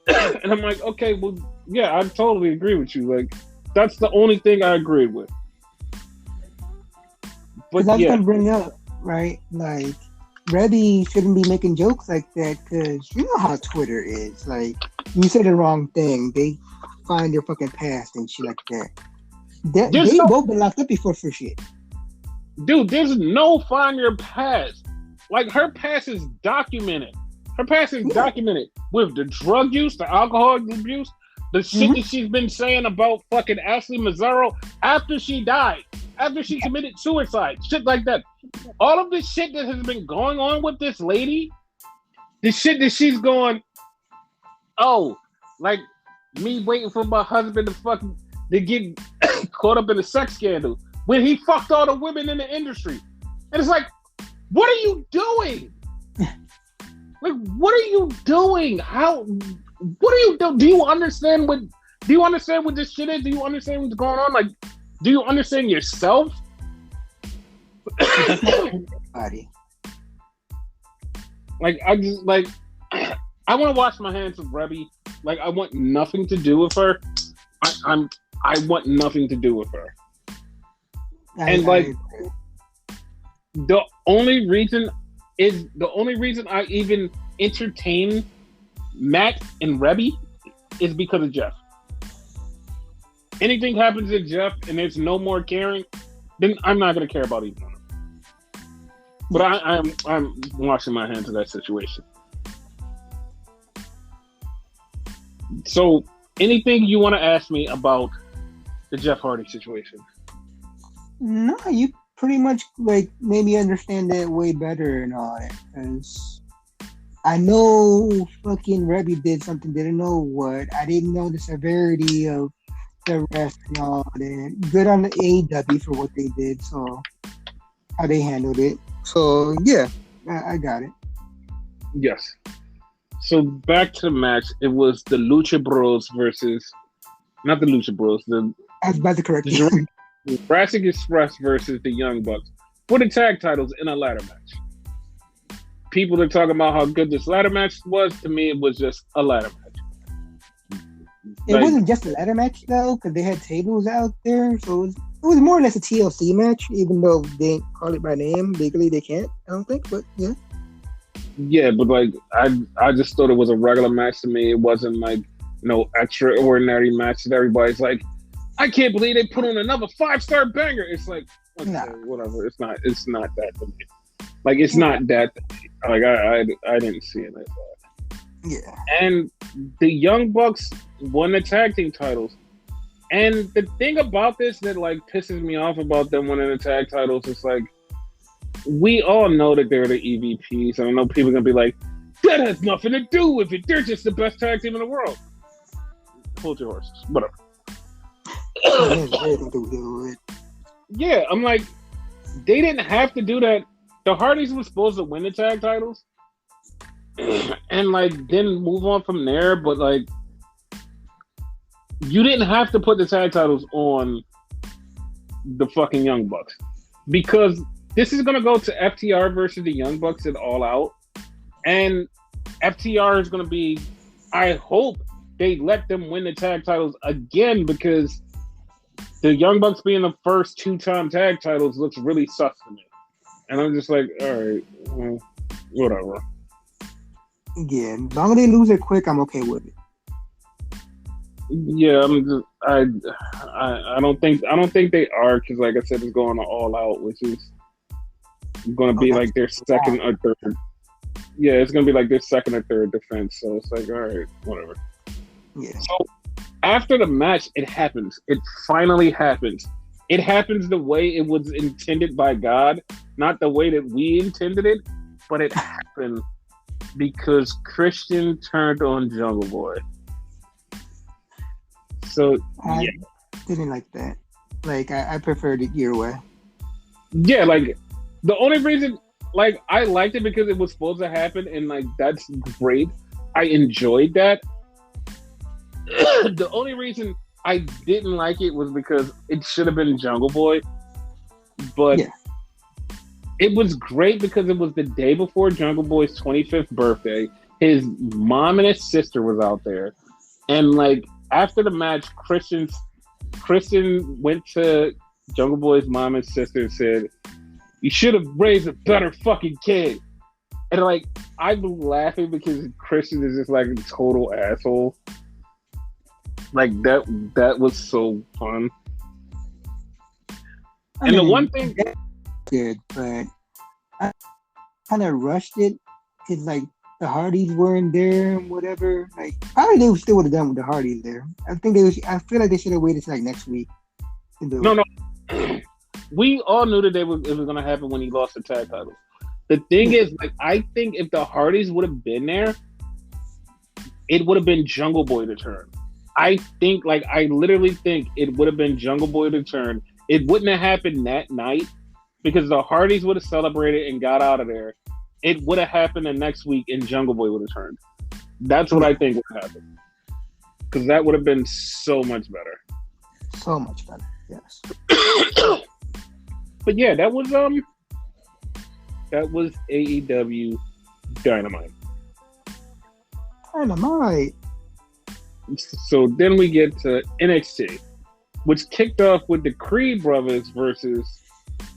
And I'm like, okay, well, yeah, I totally agree with you. Like, that's the only thing I agreed with. But that's gonna bring up, right? Like, Rebby shouldn't be making jokes like that, because you know how Twitter is. Like, you say the wrong thing, they find your fucking past and shit like that. They both been locked up before for shit. Dude, there's no find your past. Like, her past is documented. Her past is documented with the drug use, the alcohol abuse, the shit that she's been saying about fucking Ashley Mazzaro after she died, after she committed suicide, shit like that. All of this shit that has been going on with this lady, the shit that she's going, oh, like me waiting for my husband to get caught up in a sex scandal when he fucked all the women in the industry. And it's like, what are you doing? Like, what are you doing? What are you doing? Do you understand what this shit is? Do you understand what's going on? Like, do you understand yourself? Like, I want to wash my hands of Rebby. Like, I want nothing to do with her. I want nothing to do with her. The only reason I even entertain Matt and Rebby is because of Jeff. Anything happens to Jeff and there's no more caring, then I'm not gonna care about either one of them. But I'm washing my hands of that situation. So, anything you want to ask me about the Jeff Hardy situation? No, you pretty much like made me understand that way better and all that. Because I know fucking Rebby did something, didn't know what. I didn't know the severity of the rest and all that. Good on the AEW for what they did, so how they handled it. So yeah, I got it. Yes. So back to the match. It was the Lucha Bros versus, not the Lucha Bros. I was about to correct you. Jurassic Express versus the Young Bucks for the tag titles in a ladder match. People are talking about how good this ladder match was. To me, it was just a ladder match. It wasn't just a ladder match though, because they had tables out there, so it was more or less a TLC match. Even though they didn't call it by name, legally they can't. I don't think, but yeah. Yeah, but like I just thought it was a regular match to me. It wasn't like no extraordinary match that everybody's like, I can't believe they put on another 5-star banger. It's like, okay, whatever. It's not that to me. Like, it's not that. Like, I didn't see it like that. Yeah. And the Young Bucks won the tag team titles. And the thing about this that like pisses me off about them winning the tag titles is like, we all know that they're the EVPs. And I know people are gonna be like, that has nothing to do with it. They're just the best tag team in the world. Hold your horses. Whatever. Yeah, I'm like, they didn't have to do that. The Hardys were supposed to win the tag titles and like then move on from there, but like you didn't have to put the tag titles on the fucking Young Bucks, because this is gonna go to FTR versus the Young Bucks at All Out, and FTR is gonna be, I hope they let them win the tag titles again, because the Young Bucks being the first 2-time tag titles looks really sus to me. And I'm just like, all right, well, whatever. Yeah, as long as they lose it quick, I'm okay with it. Yeah, I don't think they are, because like I said, it's going all out, which is going to be like their second or third. Yeah, it's going to be like their second or third defense. So it's like, all right, whatever. Yeah. So after the match, it happens. It finally happens. It happens the way it was intended by God, not the way that we intended it, but it happened because Christian turned on Jungle Boy. So I didn't like that. Like I preferred it your way. Yeah, like the only reason, like I liked it because it was supposed to happen, and like that's great. I enjoyed that. The only reason I didn't like it was because it should have been Jungle Boy, but it was great because it was the day before Jungle Boy's 25th birthday. His mom and his sister was out there, and like after the match, Christian went to Jungle Boy's mom and sister and said, "You should have raised a better fucking kid." And like I'm laughing because Christian is just like a total asshole. Like that was so fun. And the one thing good, but I kind of rushed it because like the Hardys weren't there and whatever. Like probably they still would have done with the Hardys there. I feel like they should have waited till like next week. No. We all knew that it was going to happen when he lost the tag titles. The thing is, like, I think if the Hardys would have been there, it would have been Jungle Boy to turn. I literally think it would have been Jungle Boy to turn. It wouldn't have happened that night because the Hardys would have celebrated and got out of there. It would have happened the next week and Jungle Boy would have turned. That's what I think would happen. Because that would have been so much better. So much better, yes. But yeah, that was AEW Dynamite. Dynamite. So then we get to NXT, which kicked off with the Creed brothers versus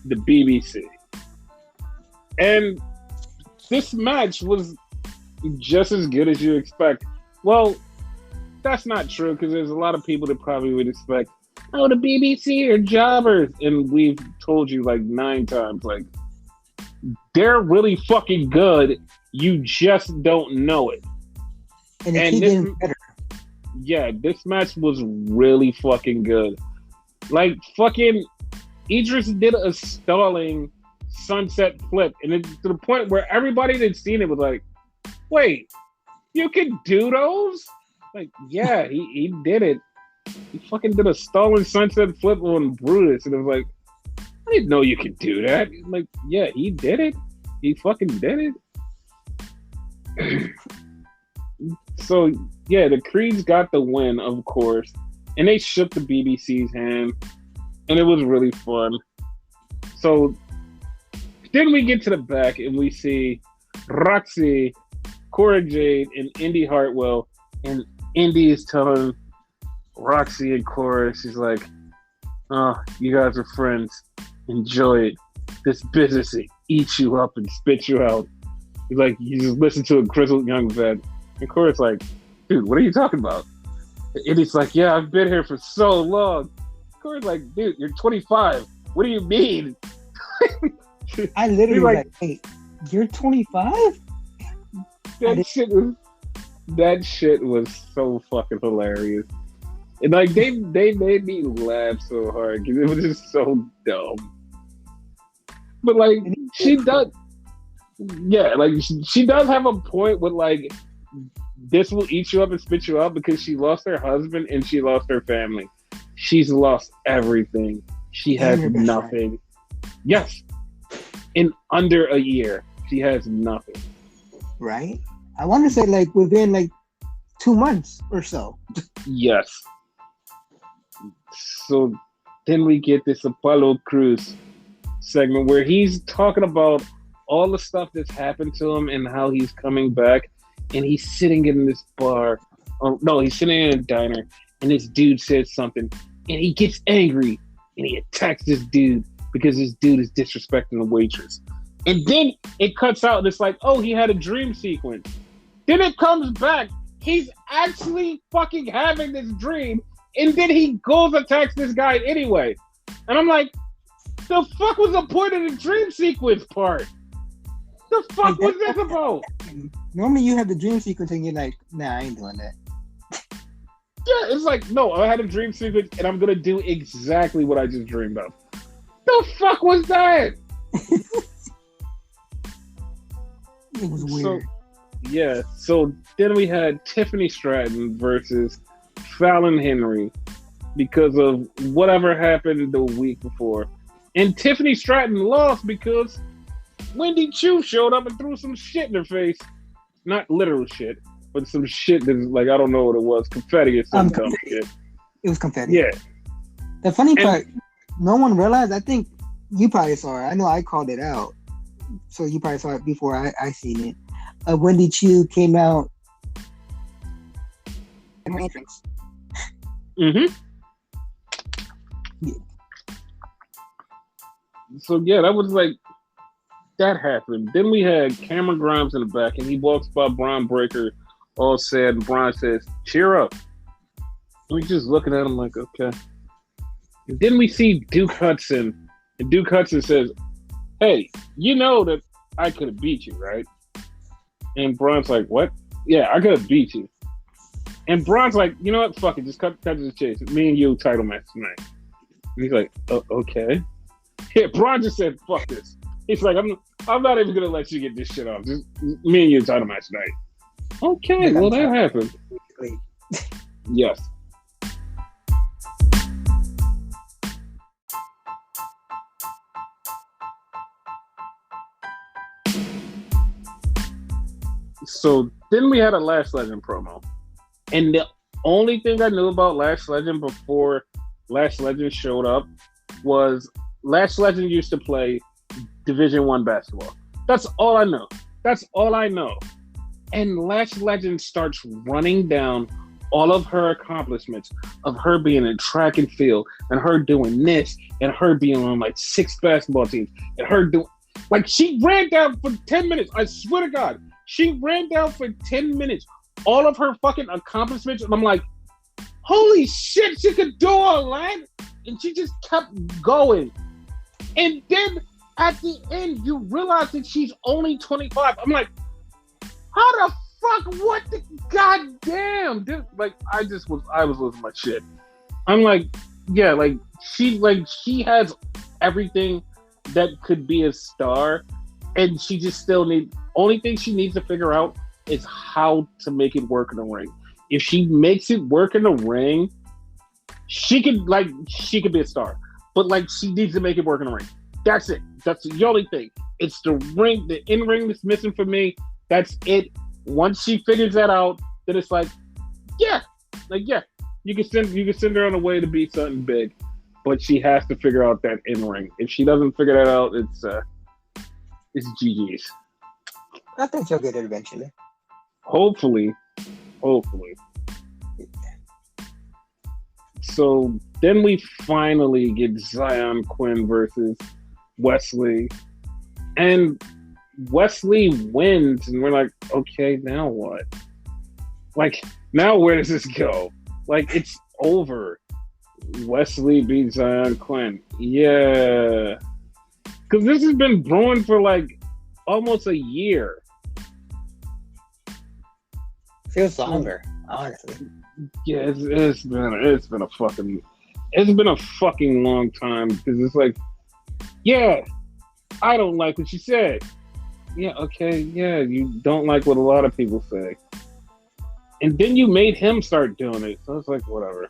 the BBC. And this match was just as good as you expect. Well, that's not true because there's a lot of people that probably would expect, oh, the BBC are jobbers. And we've told you like 9 times, like, they're really fucking good. You just don't know it. And it's getting better. Yeah, this match was really fucking good. Like, fucking Idris did a stalling sunset flip, and it's to the point where everybody that's seen it was like, wait, you can do those? Like, yeah, he did it. He fucking did a stalling sunset flip on Brutus, and it was like, I didn't know you could do that. Like, yeah, he did it. He fucking did it. So, yeah, the Creeds got the win, of course, and they shook the BBC's hand, and it was really fun. So, then we get to the back, and we see Roxy, Cora Jade, and Indy Hartwell, and Indy is telling Roxy and Cora, she's like, oh, you guys are friends. Enjoy it. This business will eat you up and spit you out. He's like, you just listen to a grizzled young vet. And Cora's like, dude, what are you talking about? And he's like, yeah, I've been here for so long. Cora's like, dude, you're 25. What do you mean? I literally was like, wait, you're 25? That shit was so fucking hilarious. And like they made me laugh so hard because it was just so dumb. But like she does, yeah, like she does have a point with like, this will eat you up and spit you out because she lost her husband and she lost her family. She's lost everything. She has nothing. Yes. In under a year, she has nothing. Right? I want to say like within like 2 months or so. Yes. So then we get this Apollo Crews segment where he's talking about all the stuff that's happened to him and how he's coming back. And he's sitting in this bar. Oh, no, he's sitting in a diner. And this dude says something. and he gets angry and he attacks this dude because this dude is disrespecting the waitress. And then it cuts out and it's like, oh, he had a dream sequence. Then it comes back. He's actually fucking having this dream, and then he goes attacks this guy anyway. And I'm like, the fuck was the point of the dream sequence part? The fuck was this about? Normally you have the dream sequence and you're like, nah, I ain't doing that. Yeah, it's like, no, I had a dream sequence and I'm gonna do exactly what I just dreamed of. The fuck was that? It was weird. So then we had Tiffany Stratton versus Fallon Henry because of whatever happened the week before. And Tiffany Stratton lost because Wendy Chu showed up and threw some shit in her face. Not literal shit, but some shit that's like, I don't know what it was. Confetti or some dumb shit. It was confetti. Yeah. The funny part, no one realized, I think you probably saw it. I know I called it out. So you probably saw it before I seen it. Wendy Chu came out in her entrance. Mm-hmm. Yeah. So yeah, that was like, that happened. Then we had Cameron Grimes in the back, and he walks by Bron Breakker all sad, and Bron says, cheer up. And we just looking at him like, okay. And then we see Duke Hudson, and Duke Hudson says, hey, you know that I could have beat you, right? And Bron's like, what? Yeah, I could have beat you. And Bron's like, you know what? Fuck it. Just cut to the chase. Me and you title match tonight. And he's like, okay. Yeah, Bron just said, fuck this. He's like, I'm not even going to let you get this shit off. Just me and you title match tonight. Okay, well, that happened. Yes. So then we had a Lash Legend promo. And the only thing I knew about Lash Legend before Lash Legend showed up was Lash Legend used to play Division I basketball. That's all I know. That's all I know. And Lash Legend starts running down all of her accomplishments of her being in track and field and her doing this and her being on like 6 basketball teams and her doing, like, she ran down for 10 minutes. I swear to God. She ran down for 10 minutes, all of her fucking accomplishments, and I'm like, holy shit, she could do all that? And she just kept going. And then at the end, you realize that she's only 25. I'm like, how the fuck? What the goddamn? Dude, like, I was losing my shit. I'm like, yeah, like, she has everything that could be a star, and she just still only thing she needs to figure out is how to make it work in the ring. If she makes it work in the ring, she could be a star. But like, she needs to make it work in the ring. That's it. That's the only thing. It's the ring, the in-ring that's missing for me. That's it. Once she figures that out, then it's like, yeah, you can send her on the way to be something big, but she has to figure out that in-ring. If she doesn't figure that out, it's GG's. I think she'll get it eventually. Hopefully. So then we finally get Zion Quinn versus Wesley, and Wesley wins, and we're like, okay, now what? Like, now where does this go? Like, it's over. Wesley beats Zion Quinn. Yeah. Because this has been brewing for like almost a year. Feels longer, honestly. Yeah, it's been a fucking long time, because it's like, yeah, I don't like what you said. Yeah, okay, yeah, you don't like what a lot of people say. And then you made him start doing it. So it's like, whatever.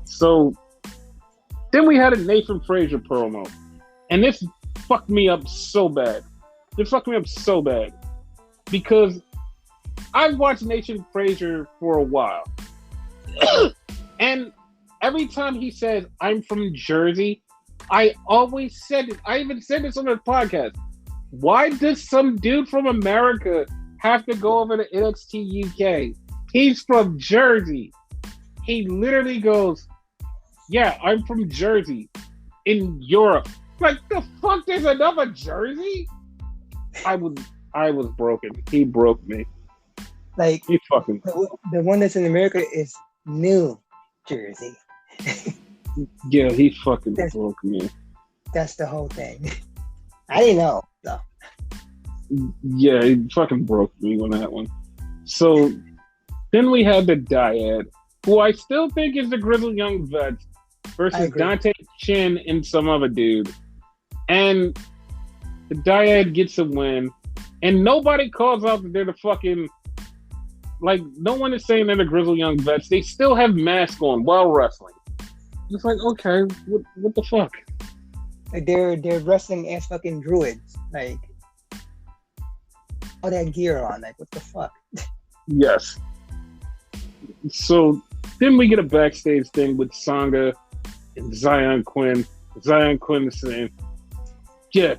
So then we had a Nathan Frazier promo. And this fucked me up so bad. Because I've watched Nathan Frazier for a while. And every time he says, I'm from Jersey, I always said it. I even said this on the podcast. Why does some dude from America have to go over to NXT UK? He's from Jersey. He literally goes, Yeah, I'm from Jersey, in Europe. Like the fuck? There's another Jersey? I was, I was broken. He broke me. Like He fucking. the one that's in America is New Jersey. Yeah, he fucking That's broke me. that's the whole thing. I didn't know. So Yeah, he fucking broke me on that one. So then we had the Dyad, who I still think is the Grizzled Young Vets I versus agree. Dante Chin and some other dude. And the Dyad gets a win. And nobody calls out that they're the fucking, like, no one is saying they're the Grizzled Young Vets. They still have masks on while wrestling. It's like, okay, what the fuck? Like they're wrestling as fucking druids. Like all that gear on. Like what the fuck? Yes. So then we get a backstage thing with Sangha and Zion Quinn. Zion Quinn is saying, yeah,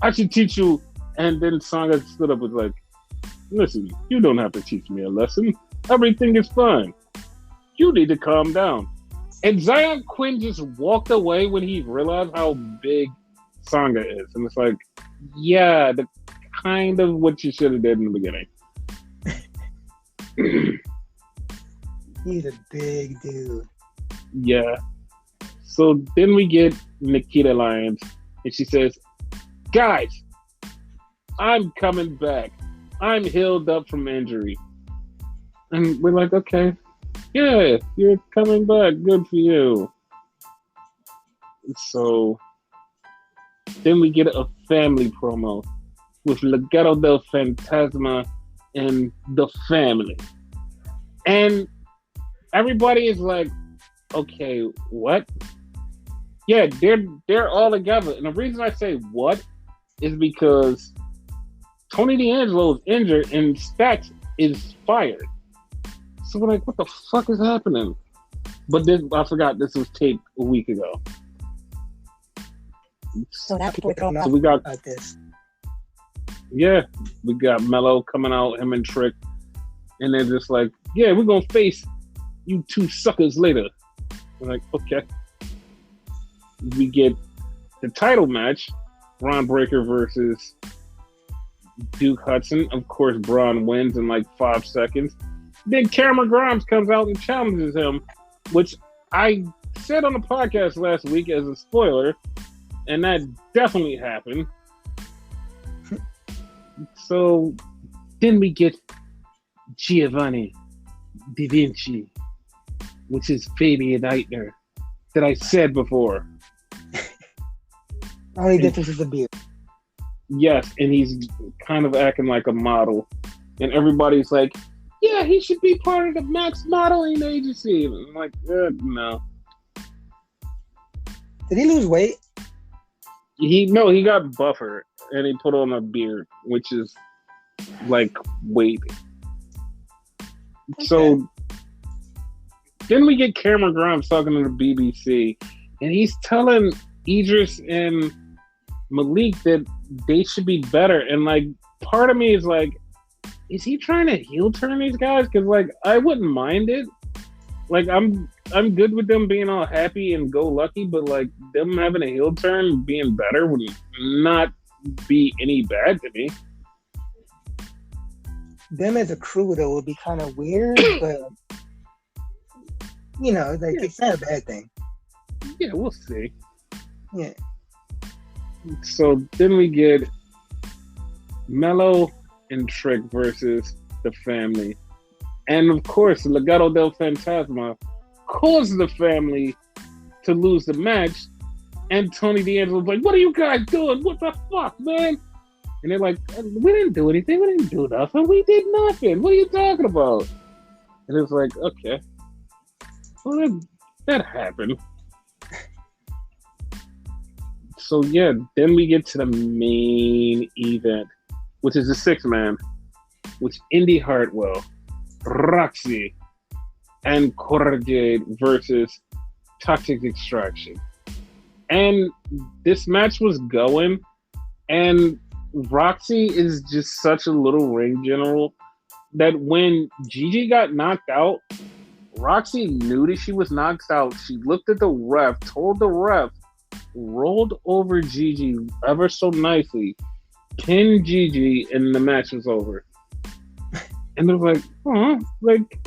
I should teach you. And then Sangha stood up and was like, listen, you don't have to teach me a lesson. Everything is fine. You need to calm down. And Zion Quinn just walked away when he realized how big Sangha is. And it's like, yeah, the kind of what you should have did in the beginning. He's a big dude. Yeah. So then we get Nikita Lyons, and she says, guys, I'm coming back. I'm healed up from injury. And we're like, okay, yeah, you're coming back. Good for you. So then we get a family promo with Legado del Fantasma and the family. And everybody is like, okay, what? Yeah, they're all together. And the reason I say what is because Tony D'Angelo is injured and Stacks is fired. So we're like, what the fuck is happening? But this, I forgot this was taped a week ago. So now people don't know So we got, about this. yeah, we got Mello coming out, him and Trick. And they're just like, yeah, we're going to face you two suckers later. We're like, okay. We get the title match, Bron Breakker versus Duke Hudson. Of course, Braun wins in like 5 seconds. Then Cameron Grimes comes out and challenges him, which I said on the podcast last week as a spoiler, and that definitely happened. So then we get Giovanni Da Vinci, which is Fabian Eitner, that I said before. Only difference is the beard. Yes, and he's kind of acting like a model. And everybody's like, yeah, he should be part of the Max Modeling Agency. And I'm like, no. Did he lose weight? He got buffer and he put on a beard, which is like weight. Okay. So then we get Cameron Grimes talking to the BBC, and he's telling Idris and Malik that they should be better. And like, part of me is like, is he trying to heel turn these guys? Because like, I wouldn't mind it. Like, I'm good with them being all happy and go lucky, but like them having a heel turn, being better would not be any bad to me. Them as a crew though would be kind of weird, but you know, like it's not a bad thing. Yeah, we'll see. Yeah. So then we get Mello and Trick versus the family. And of course, Legado del Fantasma caused the family to lose the match. And Tony D'Angelo's like, what are you guys doing? What the fuck, man? And they're like, we didn't do anything. We didn't do nothing. We did nothing. What are you talking about? And it's like, okay. Well, that happened. So yeah, then we get to the main event, which is the 6-man, which Indy Hartwell, Roxy, and Cora Jade versus Toxic Extraction. And this match was going, and Roxy is just such a little ring general that when Gigi got knocked out, Roxy knew that she was knocked out. She looked at the ref, told the ref, rolled over Gigi ever so nicely, pinned Gigi, and the match was over. And they're like, huh? Like,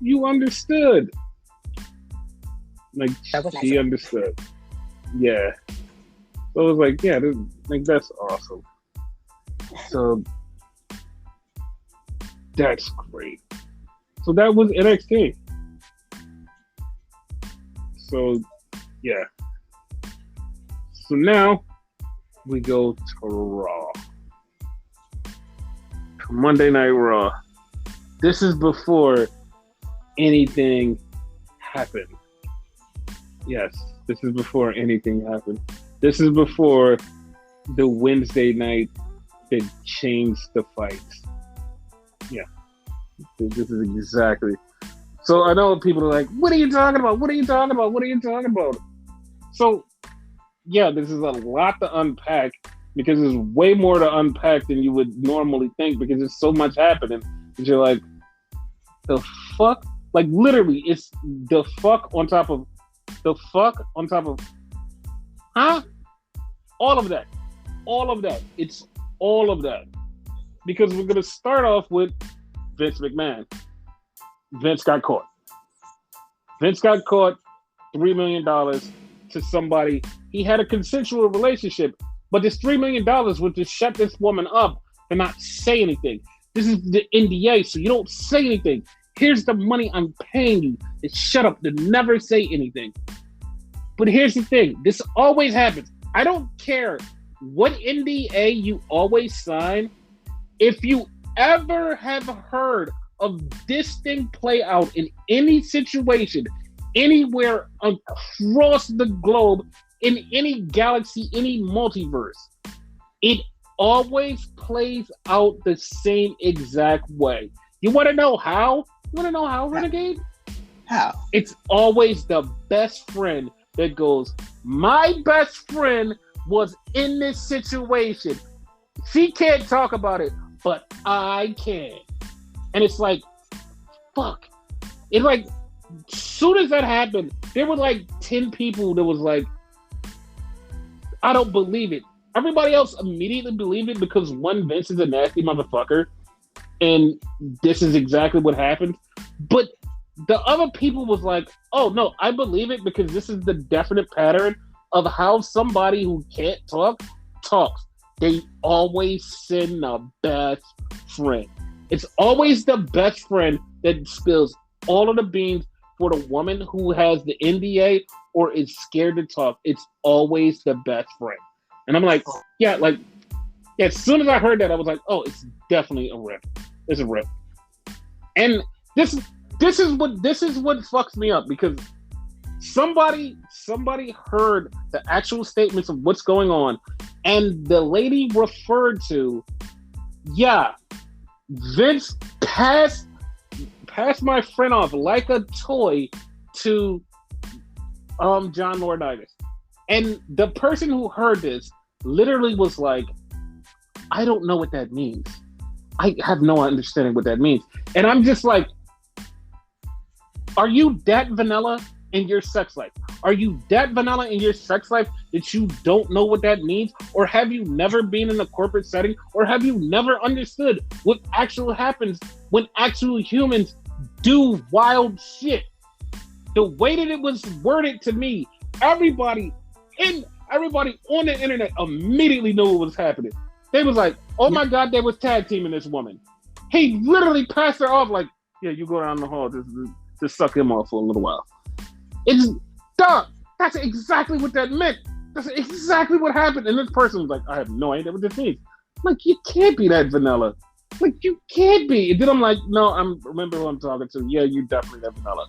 you understood. Like, she understood. Yeah. So it was like, yeah, like, that's awesome. So, that's great. So that was NXT. So, yeah. So now we go to Raw. Monday Night Raw. This is before anything happened. Yes, this is before anything happened. This is before the Wednesday night that changed the fights. Yeah. This is exactly. So I know people are like, what are you talking about? What are you talking about? What are you talking about? So, yeah, this is a lot to unpack because there's way more to unpack than you would normally think because there's so much happening. And you're like, the fuck? Like, literally, it's the fuck on top of the fuck on top of, huh? All of that. All of that. It's all of that. Because we're going to start off with Vince McMahon. Vince got caught. Vince got caught $3 million to somebody. He had a consensual relationship, but this $3 million was to shut this woman up and not say anything. This is the NDA, so you don't say anything. Here's the money I'm paying you. And shut up, to never say anything. But here's the thing. This always happens. I don't care what NDA you always sign. If you ever have heard of this thing play out in any situation, anywhere across the globe, in any galaxy, any multiverse, it always plays out the same exact way. You want to know how? You want to know how, Renegade? How? It's always the best friend that goes, my best friend was in this situation. She can't talk about it, but I can. And it's like, fuck. It's like, as soon as that happened, there were like 10 people that was like, I don't believe it. Everybody else immediately believed it because one, Vince is a nasty motherfucker. And this is exactly what happened. But the other people was like, oh no, I believe it because this is the definite pattern of how somebody who can't talk talks. They always send the best friend. It's always the best friend that spills all of the beans for the woman who has the NDA or is scared to talk. It's always the best friend. And I'm like, yeah, like, yeah, as soon as I heard that, I was like, oh, it's definitely a rip. It's a rip. And this is what fucks me up because somebody heard the actual statements of what's going on, and the lady referred to, yeah, Vince passed my friend off like a toy to John Laurinaitis. And the person who heard this literally was like, I don't know what that means. I have no understanding what that means. And I'm just like, are you that vanilla in your sex life? Are you that vanilla in your sex life that you don't know what that means? Or have you never been in a corporate setting? Or have you never understood what actually happens when actual humans do wild shit? The way that it was worded to me, everybody on the internet immediately knew what was happening. They was like, oh my God, they was tag teaming this woman. He literally passed her off like, yeah, you go down the hall, just suck him off for a little while. It's dumb. That's exactly what that meant. That's exactly what happened. And this person was like, I have no idea what this means. I'm like, you can't be that vanilla. Like, you can't be. And then I'm like, no, remember who I'm talking to. Yeah, you definitely that vanilla.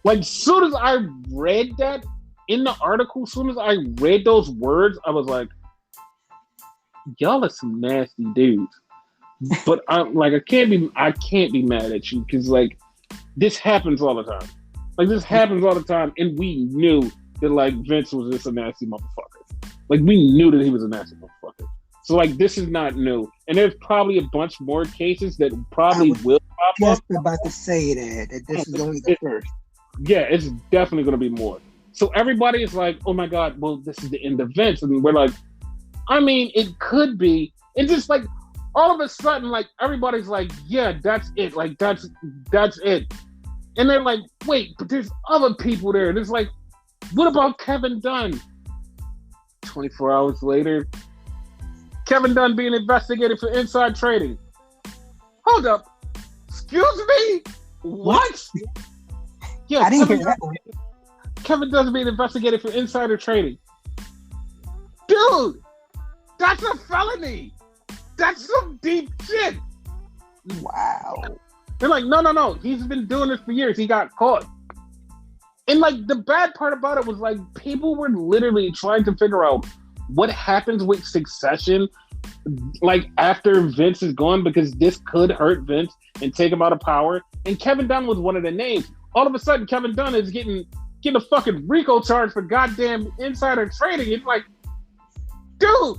Like, as soon as I read that in the article, as soon as I read those words, I was like, y'all are some nasty dudes. But I'm like, I can't be mad at you because like this happens all the time. Like this happens all the time, and we knew that like Vince was just a nasty motherfucker. Like we knew that he was a nasty motherfucker. So like this is not new, and there's probably a bunch more cases that probably will pop up. just about to say that this is only the first. Yeah, it's definitely going to be more. So everybody is like, oh my God, well, this is the end of Vince. And we're like, I mean, it could be. It's just like, all of a sudden, like, everybody's like, yeah, that's it. Like, that's it. And they're like, wait, but there's other people there. And it's like, what about Kevin Dunn? 24 hours later, Kevin Dunn being investigated for inside trading. Hold up. Excuse me? What? Yeah, I didn't hear that one. Kevin Dunn's being investigated for insider trading. Dude, that's a felony. That's some deep shit. Wow. They're like, no. He's been doing this for years. He got caught. And like the bad part about it was like people were literally trying to figure out what happens with succession like after Vince is gone, because this could hurt Vince and take him out of power. And Kevin Dunn was one of the names. All of a sudden, Kevin Dunn is getting a fucking RICO charge for goddamn insider trading. It's like, dude,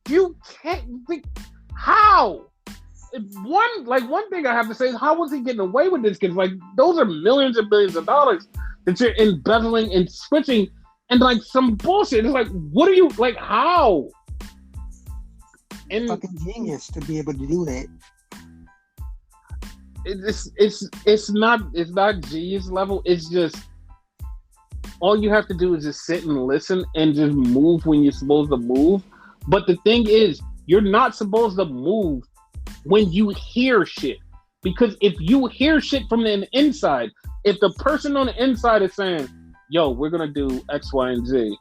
you can't. How? One thing I have to say is, how was he getting away with this? Because like those are millions and billions of dollars that you're embezzling and switching, and like some bullshit. It's like, what are you like? How? And fucking genius to be able to do that. It's not genius level. It's just all you have to do is just sit and listen and just move when you're supposed to move. But the thing is, you're not supposed to move when you hear shit, because if you hear shit from the inside, if the person on the inside is saying, "Yo, we're gonna do X, Y, and Z,"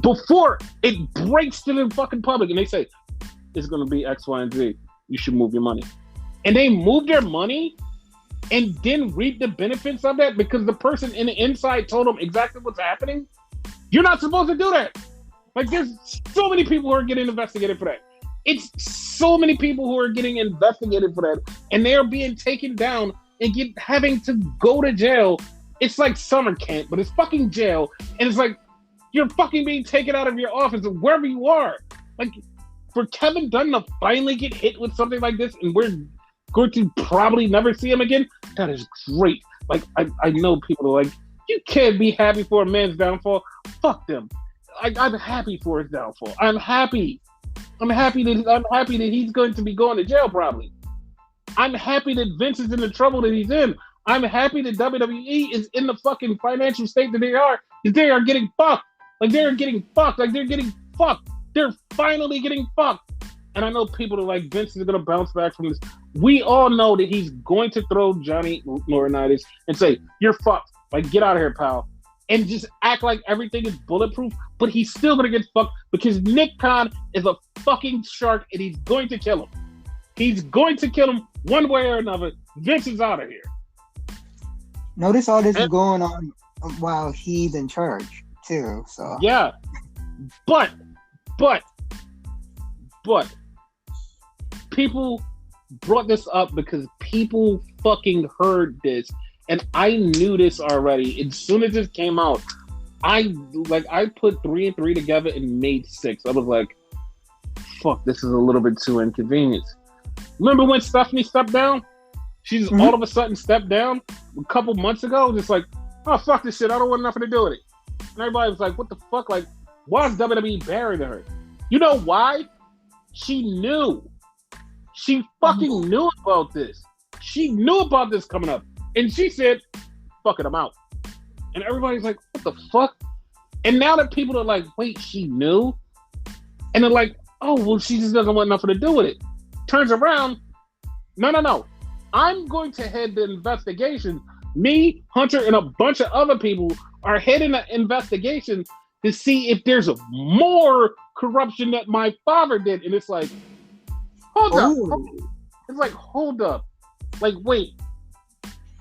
before it breaks to the fucking public, and they say it's gonna be X, Y, and Z, you should move your money. And they move their money and then reap the benefits of that because the person in the inside told them exactly what's happening. You're not supposed to do that. Like, there's so many people who are getting investigated for that. It's so many people who are getting investigated for that, and they are being taken down and having to go to jail. It's like summer camp, but it's fucking jail. And it's like, you're fucking being taken out of your office or wherever you are. Like, for Kevin Dunn to finally get hit with something like this, and we're going to probably never see him again, that is great. Like, I know people are like, you can't be happy for a man's downfall. Fuck them. I'm happy for his downfall. I'm happy that he's going to be going to jail probably. I'm happy that Vince is in the trouble that he's in. I'm happy that WWE is in the fucking financial state that they are, because they are getting fucked. Like, they're getting fucked. Like, they're getting fucked. They're finally getting fucked. And I know people are like, Vince is going to bounce back from this. We all know that he's going to throw Johnny Laurinaitis and say, you're fucked. Like, get out of here, pal. And just act like everything is bulletproof. But he's still going to get fucked because Nick Khan is a fucking shark and he's going to kill him. He's going to kill him one way or another. Vince is out of here. Notice all this is going on while he's in charge, too. So yeah. But people brought this up because people fucking heard this, and I knew this already. As soon as this came out, I put 3 and 3 together and made 6. I was like, fuck, this is a little bit too inconvenient. Remember when Stephanie stepped down? She just all of a sudden stepped down a couple months ago, just like, oh, fuck this shit, I don't want nothing to do with it. And everybody was like, what the fuck? Like, why is WWE burying her? You know why? She knew. She fucking knew about this. She knew about this coming up. And she said, fuck it, I'm out. And everybody's like, what the fuck? And now that people are like, wait, she knew? And they're like, oh, well, she just doesn't want nothing to do with it. Turns around, no. I'm going to head the investigation. Me, Hunter, and a bunch of other people are heading the investigation to see if there's more corruption that my father did. And it's like, hold up. It's like, hold up. Like, wait.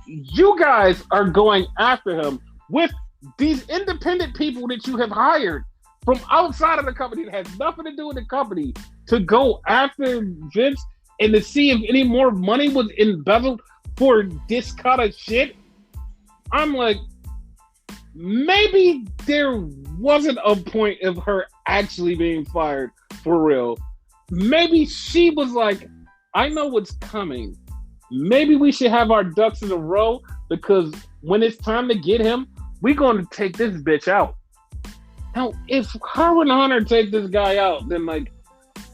You guys are going after him with these independent people that you have hired from outside of the company that has nothing to do with the company to go after Vince and to see if any more money was embezzled for this kind of shit. I'm like, maybe there wasn't a point of her actually being fired for real. Maybe she was like, I know what's coming. maybe we should have our ducks in a row because when it's time to get him, we're going to take this bitch out. Now, if her and Hunter take this guy out, then like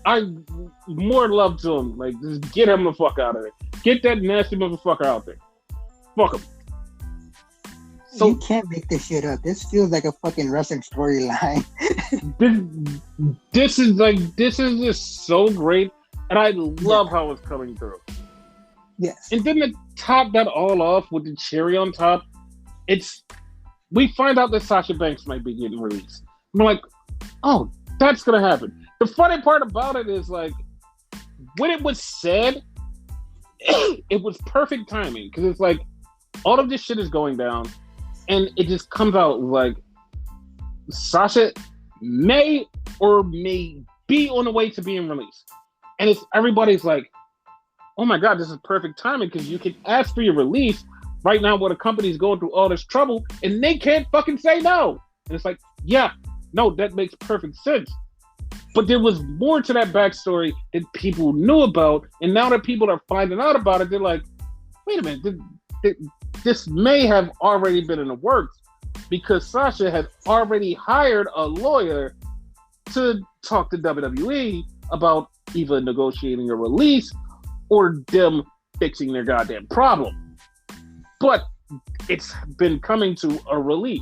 I more love to him. Like, just get him the fuck out of there. Get that nasty motherfucker out there. Fuck him. So you can't make this shit up. This feels like a fucking wrestling storyline. this is just so great, and I love how it's coming through. Yes. And then to top that all off with the cherry on top, we find out that Sasha Banks might be getting released. I'm like, oh, that's gonna happen. The funny part about it is like when it was said, it was perfect timing because it's like all of this shit is going down, and it just comes out like Sasha may or may be on the way to being released, and everybody's like, oh my god, this is perfect timing because you can ask for your release right now when a company's going through all this trouble and they can't fucking say no. And it's like, yeah, no, that makes perfect sense. But there was more to that backstory that people knew about, and now that people are finding out about it, they're like, wait a minute, this may have already been in the works because Sasha has already hired a lawyer to talk to WWE about either negotiating a release or them fixing their goddamn problem. But it's been coming to a release.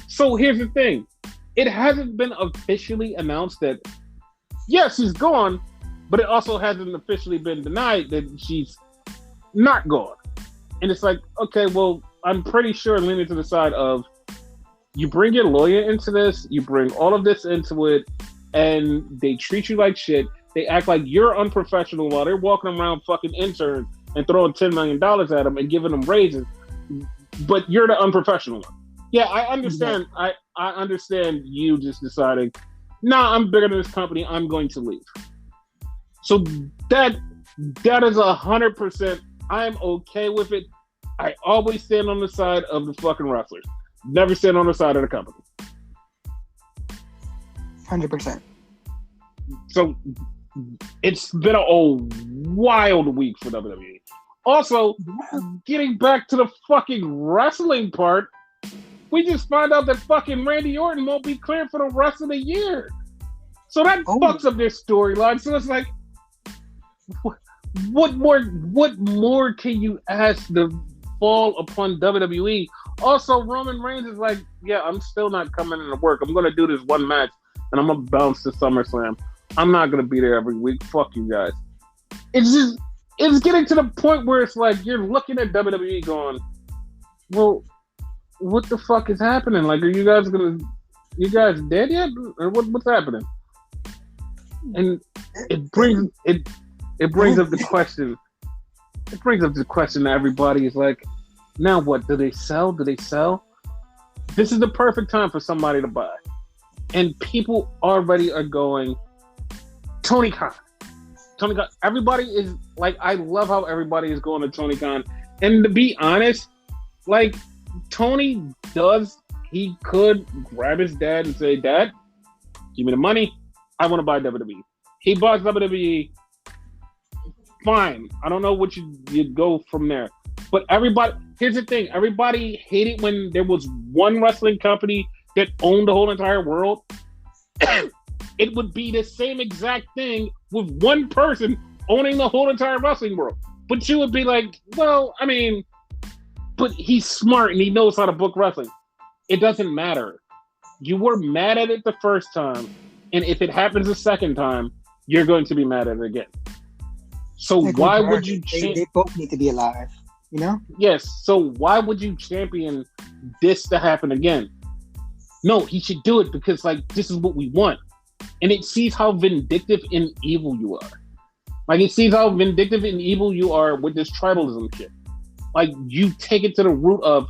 So here's the thing. It hasn't been officially announced that, yes, she's gone, but it also hasn't officially been denied that she's not gone. And it's like, okay, well, I'm pretty sure leaning to the side of you bring your lawyer into this, you bring all of this into it, and they treat you like shit. They act like you're unprofessional while they're walking around fucking interns and throwing $10 million at them and giving them raises, but you're the unprofessional one. Yeah, I understand. Yeah. I understand you just deciding, nah, I'm bigger than this company. I'm going to leave. So that is 100%. I'm okay with it. I always stand on the side of the fucking wrestlers. Never stand on the side of the company. 100%. So it's been a wild week for WWE. Also, getting back to the fucking wrestling part, we just find out that fucking Randy Orton won't be cleared for the rest of the year. So that fucks up their storyline. So it's like, what more can you ask to fall upon WWE? Also, Roman Reigns is like, yeah, I'm still not coming into work. I'm going to do this one match, and I'm going to bounce to SummerSlam. I'm not going to be there every week. Fuck you guys. It's getting to the point where it's like you're looking at WWE going, well, what the fuck is happening? Like, are you guys dead yet? Or what's happening? And it brings up the question. It brings up the question that everybody is like, now what? Do they sell? This is the perfect time for somebody to buy. And people already are going, Tony Khan. Everybody is like, I love how everybody is going to Tony Khan. And to be honest, like, Tony he could grab his dad and say, Dad, give me the money. I want to buy WWE. He buys WWE. Fine. I don't know what you'd go from there. But here's the thing. Everybody hated when there was one wrestling company that owned the whole entire world. It would be the same exact thing with one person owning the whole entire wrestling world. But you would be like, well, I mean, but he's smart and he knows how to book wrestling. It doesn't matter. You were mad at it the first time, and if it happens the second time, you're going to be mad at it again. So why would you? They both need to be alive, you know? Yes. So why would you champion this to happen again? No, he should do it because like this is what we want, and it sees how vindictive and evil you are. Like it sees how vindictive and evil you are with this tribalism shit. Like, you take it to the root of,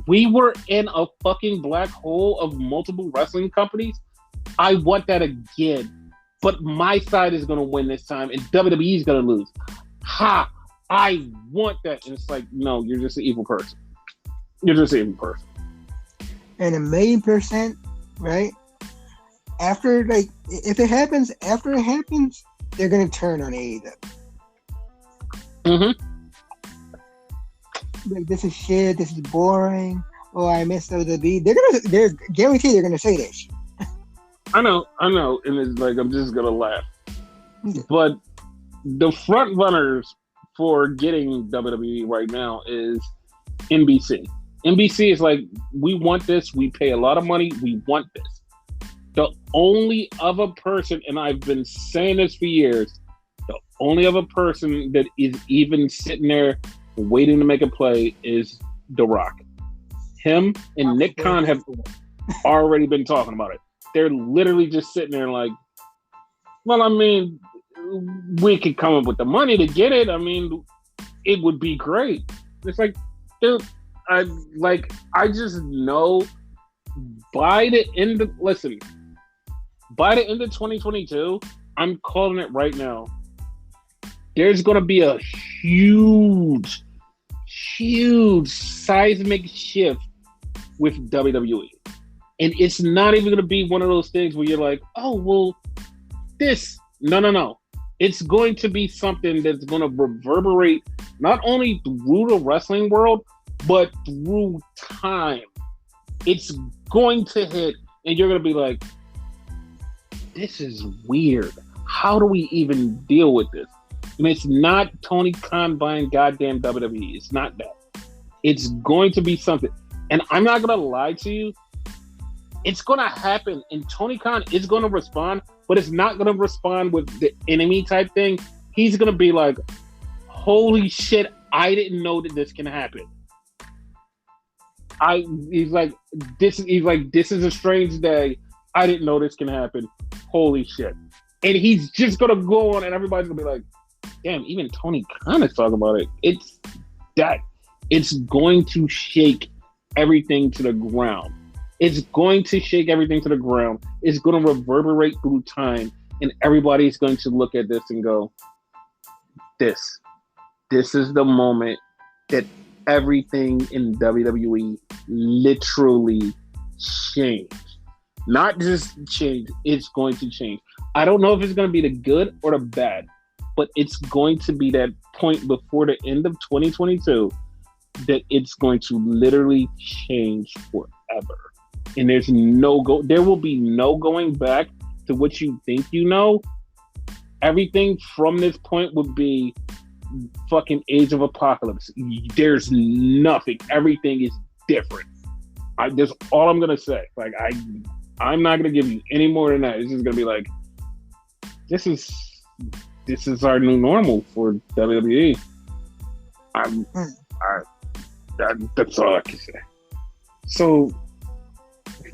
we were in a fucking black hole of multiple wrestling companies. I want that again. But my side is going to win this time, and WWE is going to lose. Ha! I want that. And it's like, no, you're just an evil person. You're just an evil person. And 1,000,000%, right? After, like, if it happens, after it happens, they're going to turn on AEW. Mm-hmm. like, this is shit. This is boring. Oh, I missed WWE. They're guaranteed they're gonna say this. I know, and it's like I'm just gonna laugh. But the front runners for getting WWE right now is NBC. NBC is like, we want this. We pay a lot of money. We want this. The only other person, and I've been saying this for years, the only other person that is even sitting there waiting to make a play is The Rock. Him and Nick Khan have already been talking about it. They're literally just sitting there like, well, I mean, we could come up with the money to get it. I mean, it would be great. It's like, dude, I just know by the end of 2022, I'm calling it right now. There's going to be a huge seismic shift with WWE. And it's not even going to be one of those things where you're like, oh, well, this. No. It's going to be something that's going to reverberate not only through the wrestling world, but through time. It's going to hit, and you're going to be like, this is weird. How do we even deal with this? And it's not Tony Khan buying goddamn WWE. It's not that. It's going to be something. And I'm not going to lie to you. It's going to happen, and Tony Khan is going to respond, but it's not going to respond with the enemy type thing. He's going to be like, holy shit, I didn't know that this can happen. He's like, this is a strange day. I didn't know this can happen. Holy shit. And he's just going to go on, and everybody's going to be like, damn, even Tony Khan is talking about it. It's going to shake everything to the ground. It's going to shake everything to the ground. It's going to reverberate through time, and everybody's going to look at this and go, this is the moment that everything in WWE literally changed. Not just change, it's going to change. I don't know if it's going to be the good or the bad, but it's going to be that point before the end of 2022 that it's going to literally change forever. And there will be no going back to what you think you know. Everything from this point would be fucking Age of Apocalypse. There's nothing. Everything is different. That's all I'm gonna say. Like I'm not gonna give you any more than that. It's just gonna be like, this is our new normal for WWE. That's all I can say. So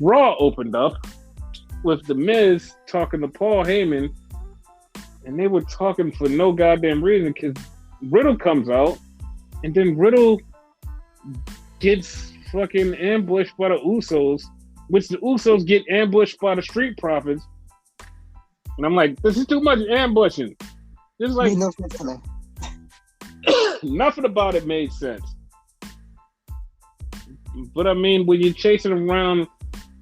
Raw opened up with The Miz talking to Paul Heyman, and they were talking for no goddamn reason because Riddle comes out, and then Riddle gets fucking ambushed by the Usos, which the Usos get ambushed by the Street Profits. And I'm like, this is too much ambushing. This is like nothing about it made sense. But I mean, when you're chasing around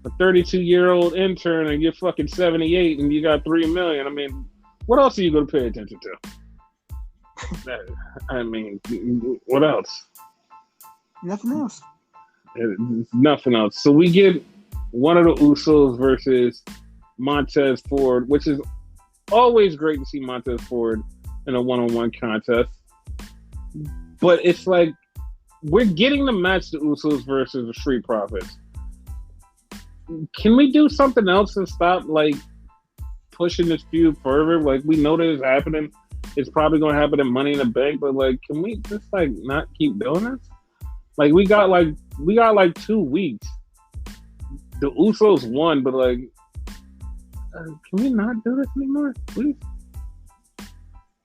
a 32-year-old intern and you're fucking 78 and you got $3 million, I mean, what else are you going to pay attention to? I mean, what else? Nothing else. Nothing else. So we get one of the Usos versus Montez Ford, which is always great to see Montez Ford in a one-on-one contest. But it's like, we're getting the match the Usos versus the Street Profits. Can we do something else and stop like pushing this feud further? Like, we know that it's happening. It's probably going to happen in Money in the Bank, but like, can we just like not keep doing this? Like, we got like 2 weeks. The Usos won, but like, can we not do this anymore, please?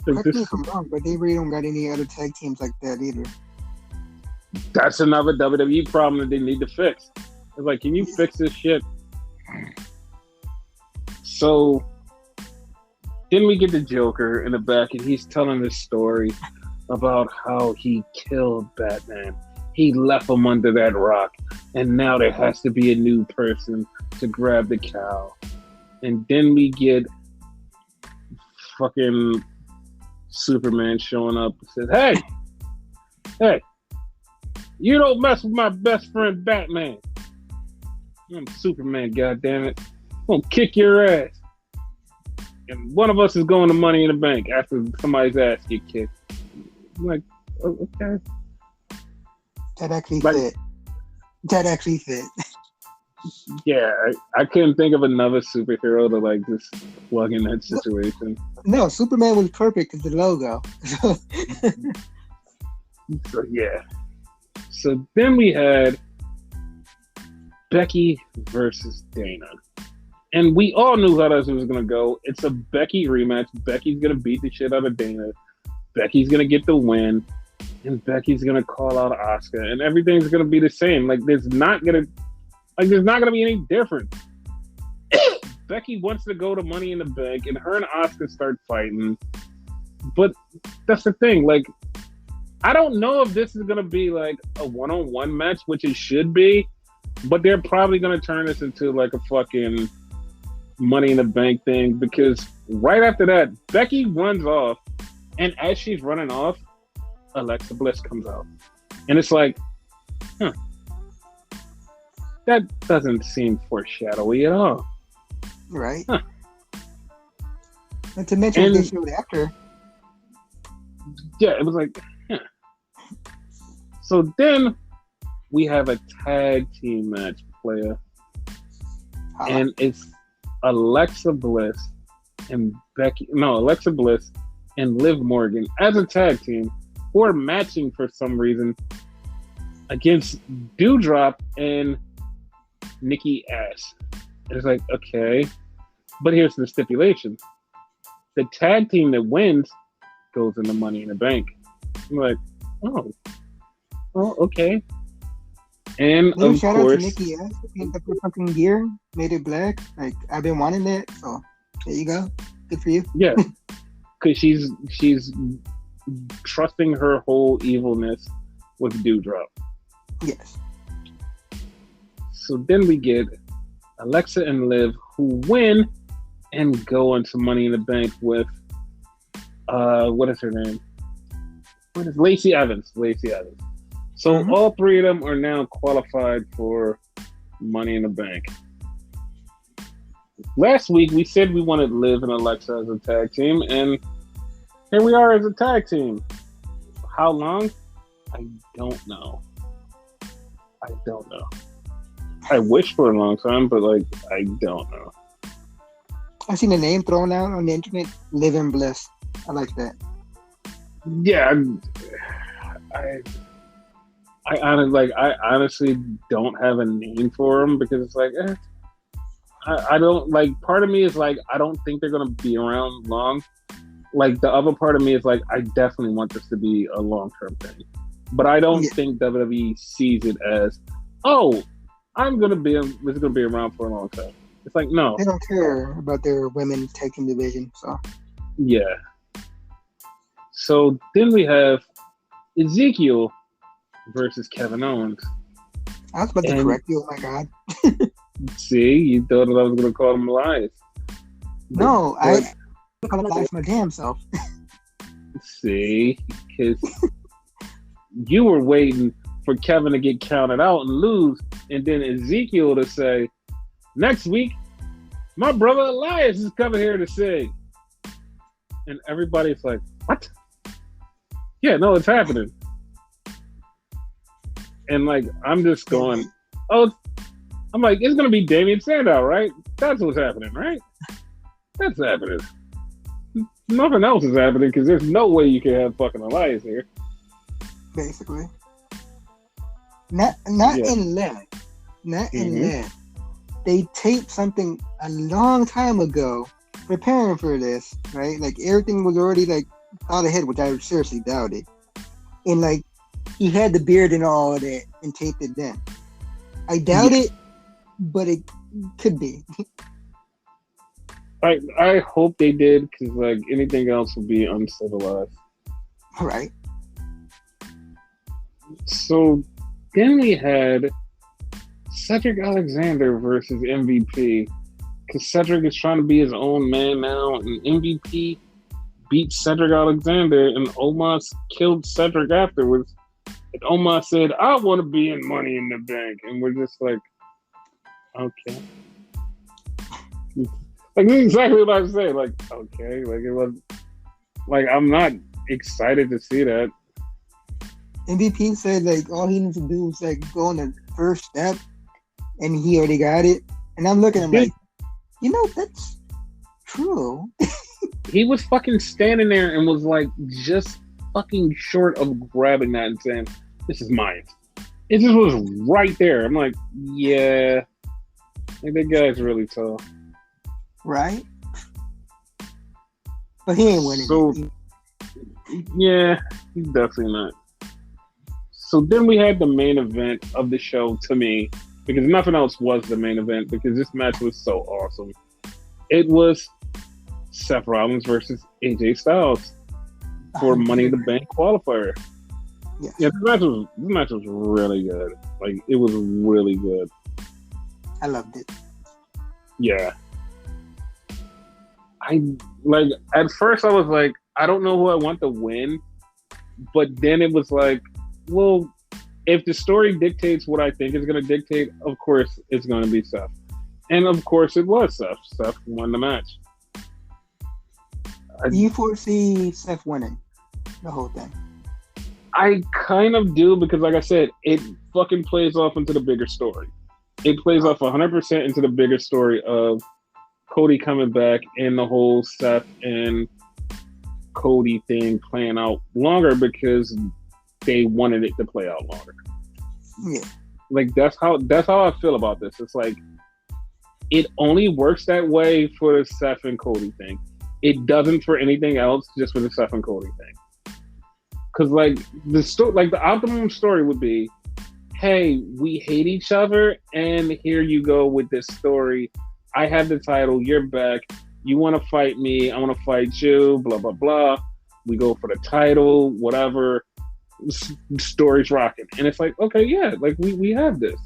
Correct me if I'm wrong, but they really don't got any other tag teams like that either. That's another WWE problem that they need to fix. It's like, can you fix this shit? So then we get the Joker in the back, and he's telling this story about how he killed Batman. He left him under that rock, and now there has to be a new person to grab the cow. And then we get fucking Superman showing up and says, hey, You don't mess with my best friend Batman. I'm Superman, goddammit. I'm gonna kick your ass. And one of us is going to Money in the Bank after somebody's ass get kicked. I'm like, oh, okay. That actually fit. That actually fit. Yeah, I couldn't think of another superhero to like just plug in that situation. No, Superman was perfect as the logo. So yeah. So then we had Becky versus Dana. And we all knew how this was going to go. It's a Becky rematch. Becky's going to beat the shit out of Dana. Becky's going to get the win. And Becky's going to call out Asuka. And everything's going to be the same. Like, there's not going to be any difference. Becky wants to go to Money in the Bank. And her and Asuka start fighting. But that's the thing. Like, I don't know if this is going to be like a one-on-one match, which it should be. But they're probably going to turn this into like a fucking Money in the Bank thing, because right after that, Becky runs off, and as she's running off, Alexa Bliss comes out. And it's like, that doesn't seem foreshadowy at all. Right. Huh. Not to mention they showed after. Yeah, it was like, So then we have a tag team match, player. And it's Alexa Bliss and Liv Morgan as a tag team who are matching for some reason against Doudrop and Nikki Ash. It's like, okay, but here's the stipulation. The tag team that wins goes into Money in the Bank. I'm like, oh, okay. And of shout course, out to Nikki Ash. Picked up her fucking gear, made it black. Like, I've been wanting that, so there you go. Good for you. Yeah, because she's trusting her whole evilness with Doudrop. Yes. So then we get Alexa and Liv, who win and go into Money in the Bank with what is her name? What is Lacey Evans? So all three of them are now qualified for Money in the Bank. Last week, we said we wanted Liv and Alexa as a tag team, and here we are as a tag team. How long? I don't know. I wish for a long time, but like, I don't know. I've seen the name thrown out on the internet, Liv and Bliss. I like that. Yeah, I honestly don't have a name for them, because it's like, I don't like. Part of me is like, I don't think they're gonna be around long. Like, the other part of me is like, I definitely want this to be a long-term thing, but I don't think WWE sees it as, oh, this is gonna be around for a long time. It's like, no, they don't care about their women's tag team division. So yeah. So then we have Ezekiel versus Kevin Owens. I was about to correct you. Oh my god. See, you thought that I was going to call him Elias. No, I call him Elias my damn self. See, because you were waiting for Kevin to get counted out and lose, and then Ezekiel to say, next week, my brother Elias is coming here to sing. And everybody's like, what? Yeah, no, it's happening. And like, I'm just going, I'm like, it's going to be Damien Sandow, right? That's what's happening, right? That's happening. Nothing else is happening, because there's no way you can have fucking Elias here. Basically. Not in Liv. Not in Liv. They taped something a long time ago preparing for this, right? Like, everything was already like out ahead, which I seriously doubted. And like, he had the beard and all of that and taped it then. I doubt it, but it could be. I hope they did, because like, anything else would be uncivilized. All right. So then we had Cedric Alexander versus MVP, because Cedric is trying to be his own man now, and MVP beat Cedric Alexander, and Omos killed Cedric afterwards. And Omar said, "I want to be in Money in the Bank," and we're just like, okay. Like this is exactly what I was saying. Like, okay, like it was like I'm not excited to see that. MVP said like all he needs to do is like go on the first step, and he already got it. And I'm looking at him like, that's true. He was fucking standing there and was like just fucking short of grabbing that and saying, "This is mine." It just was right there. I'm like, yeah, like, that guy's really tall. Right? But he ain't winning. So, yeah, he's definitely not. So then we had the main event of the show to me, because nothing else was the main event, because this match was so awesome. It was Seth Rollins versus AJ Styles for Money in the Bank qualifier. Yes. Yeah, this match was really good. Like, it was really good. I loved it. Yeah. At first I was like, I don't know who I want to win, but then it was like, well, if the story dictates what I think is going to dictate, of course it's going to be Seth. And of course it was Seth. Seth won the match. Do you foresee Seth winning the whole thing? I kind of do, because like I said, it fucking plays off into the bigger story. It plays off 100% into the bigger story of Cody coming back and the whole Seth and Cody thing playing out longer because they wanted it to play out longer. Yeah. Like that's how I feel about this. It's like it only works that way for the Seth and Cody thing. It doesn't for anything else, just for the Seth and Cody thing. Because like the optimum story would be, hey, we hate each other, and here you go with this story. I have the title, you're back. You want to fight me, I want to fight you, blah, blah, blah. We go for the title, whatever. Story's rocking. And it's like, okay, yeah, like we have this.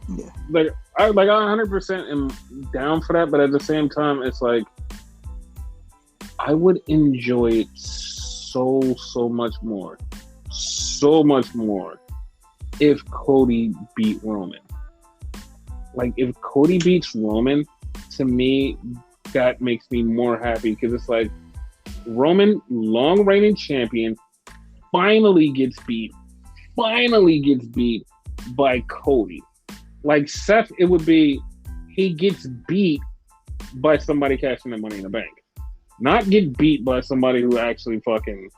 Yeah. Like I 100% am down for that, but at the same time, it's like I would enjoy it so much more if Cody beat Roman. Like if Cody beats Roman, to me, that makes me more happy, because it's like Roman, long reigning champion, finally gets beat by Cody. Like Seth, it would be he gets beat by somebody cashing the Money in the Bank. Not get beat by somebody who actually fucking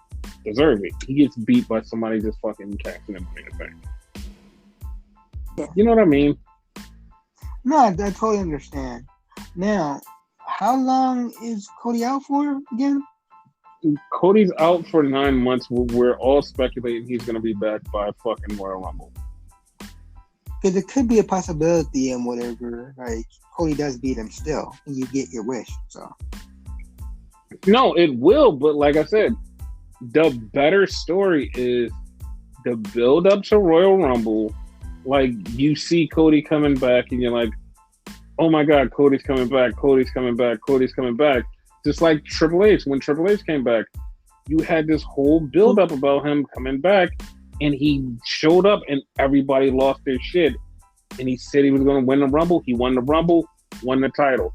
deserves it. He gets beat by somebody just fucking cashing the Money in the Bank. Yeah. You know what I mean? No, I totally understand. Now, how long is Cody out for again? Cody's out for 9 months. We're all speculating he's going to be back by fucking Royal Rumble. Because it could be a possibility and whatever. Like, Cody does beat him still, and you get your wish. So, no, it will. But like I said, the better story is the build up to Royal Rumble. Like, you see Cody coming back, and you're like, oh my God, Cody's coming back. Just like Triple H. When Triple H came back, you had this whole build up about him coming back, and he showed up and everybody lost their shit. And he said he was going to win the Rumble. He won the Rumble, won the title.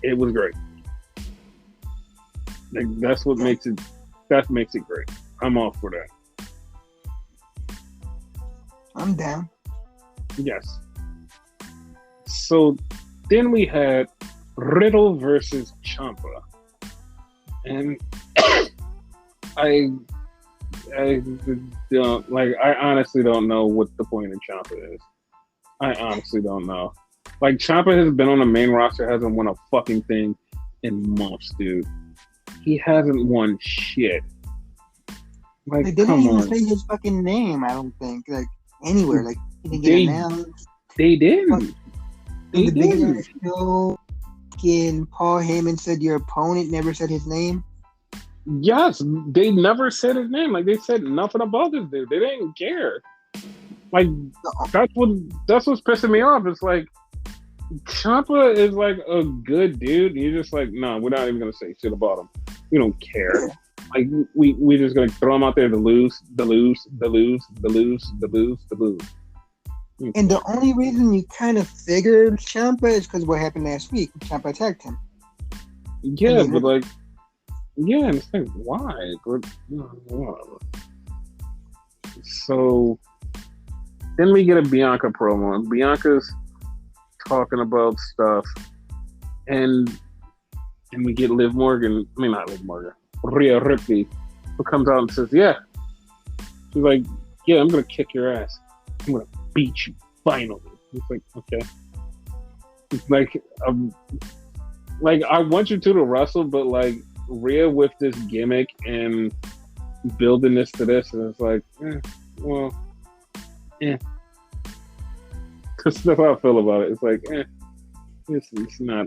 It was great. Like, that's what makes it great. I'm all for that. I'm down. Yes. So then we had Riddle versus Ciampa. And I don't, like, I honestly don't know what the point of Ciampa is. I honestly don't know. Like, Ciampa has been on the main roster, hasn't won a fucking thing in months, dude. He hasn't won shit. Like, they didn't come even on. say his fucking name, I don't think. Like, anywhere. Like, he didn't get announced. They didn't. In the beginning of the show, Paul Heyman said your opponent never said his name. Yes, they never said his name. Like, they said nothing about this dude. They didn't care. Like, that's what's pissing me off. It's like, Ciampa is like a good dude, and you're just like, no, we're not even gonna say shit about him. We don't care. Like we just gonna throw him out there to lose. And the only reason you kind of figured Ciampa is because what happened last week. Ciampa attacked him. Yeah, but like, yeah, and it's like, why? Whatever. So then we get a Bianca promo, and Bianca's talking about stuff, and we get Liv Morgan. I mean, not Liv Morgan. Rhea Ripley, who comes out and says, "Yeah." She's like, "Yeah, I'm gonna kick your ass. I'm gonna beat you finally." It's like, okay. It's like I want you two to wrestle, but like Rhea with this gimmick and building this to this, and it's like, Because that's how I feel about it. It's like, it's not,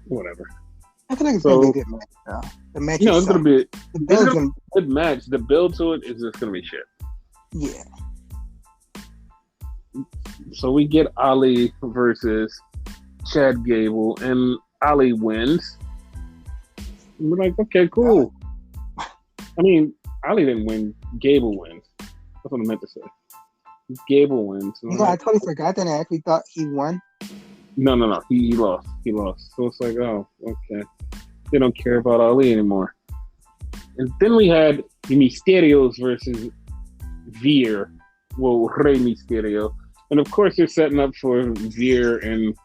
whatever. I feel like it's gonna be a good match, though. The match, it's gonna be a good match. The build to it is just gonna be shit. Yeah. So we get Ali versus Chad Gable, and Ali wins. And we're like, okay, cool. I mean, Ali didn't win. Gable wins. That's what I meant to say. Gable wins. I totally forgot that. I actually thought he won. No. He lost. So it's like, oh, okay. They don't care about Ali anymore. And then we had the Mysterios versus Veer. Well, Rey Mysterio. And of course, they're setting up for Veer and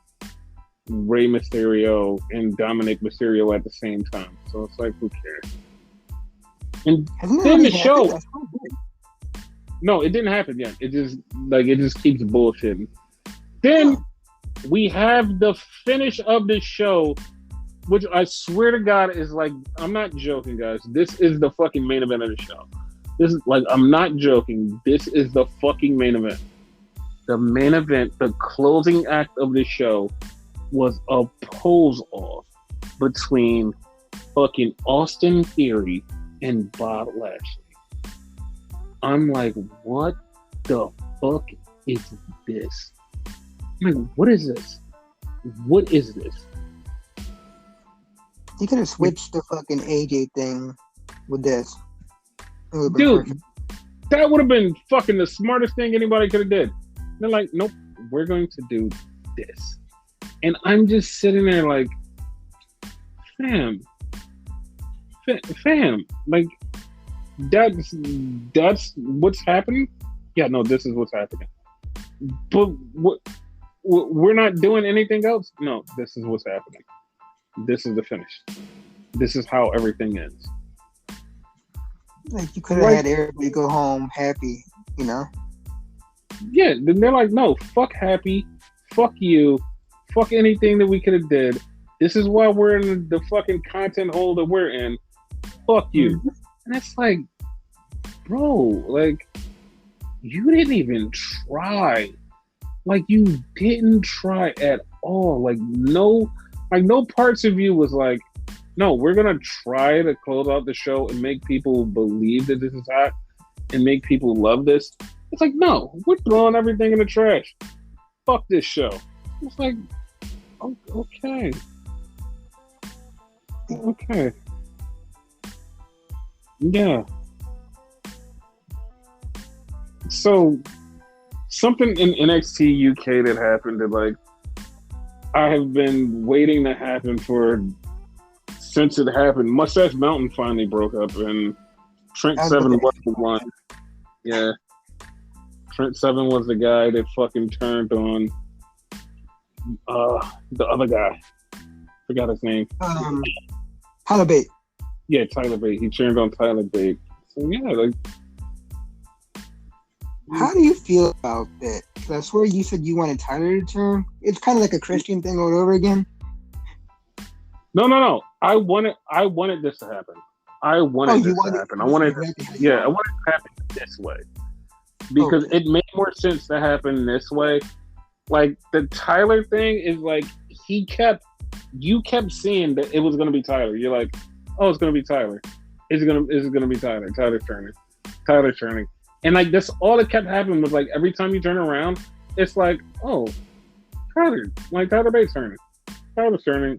Rey Mysterio and Dominic Mysterio at the same time. So it's like, who cares? And then the show. No, it didn't happen yet. It just keeps bullshitting. Then we have the finish of the show, which I swear to God is like, I'm not joking, guys. This is the fucking main event of the show. This is like, I'm not joking. This is the fucking main event. The main event, the closing act of the show was a pose-off between fucking Austin Theory and Bob Lashley. I'm like, what the fuck is this? I'm like, what is this? What is this? You could have switched the fucking AJ thing with this. Dude, perfect. That would have been fucking the smartest thing anybody could have did. They're like, nope, we're going to do this. And I'm just sitting there like, fam, like, that's what's happening? Yeah, no, this is what's happening. But we're not doing anything else? No, this is what's happening. This is the finish. This is how everything ends. Like, you could have had everybody go home happy, you know? Yeah, then they're like, no, fuck happy, fuck you, fuck anything that we could have did. This is why we're in the fucking content hole that we're in. Fuck you. Mm-hmm. And it's like, bro, like, you didn't even try. Like, you didn't try at all. Like, no parts of you was like, no, we're going to try to close out the show and make people believe that this is hot and make people love this. It's like, no, we're throwing everything in the trash. Fuck this show. It's like, okay. Okay. Yeah. So, something in NXT UK that happened that, like, I have been waiting to happen since it happened. Mustache Mountain finally broke up, and Trent Seven was the one. Yeah. Trent Seven was the guy that fucking turned on the other guy. Forgot his name. Tyler Bate. Yeah, Tyler Bate. He turned on Tyler Bate. So yeah, like. How do you feel about that? Because I swear you said you wanted Tyler to turn. It's kind of like a Christian thing all over again. No. I wanted this to happen. I wanted this to happen. I wanted it to happen this way. Because it made more sense to happen this way. Like, the Tyler thing is like, you kept seeing that it was going to be Tyler. You're like, oh, it's going to be Tyler. Is it going to be Tyler? Tyler's turning. And like, that's all that kept happening was like, every time you turn around, it's like, oh, Tyler. Like, Tyler Bates turning. Tyler's turning.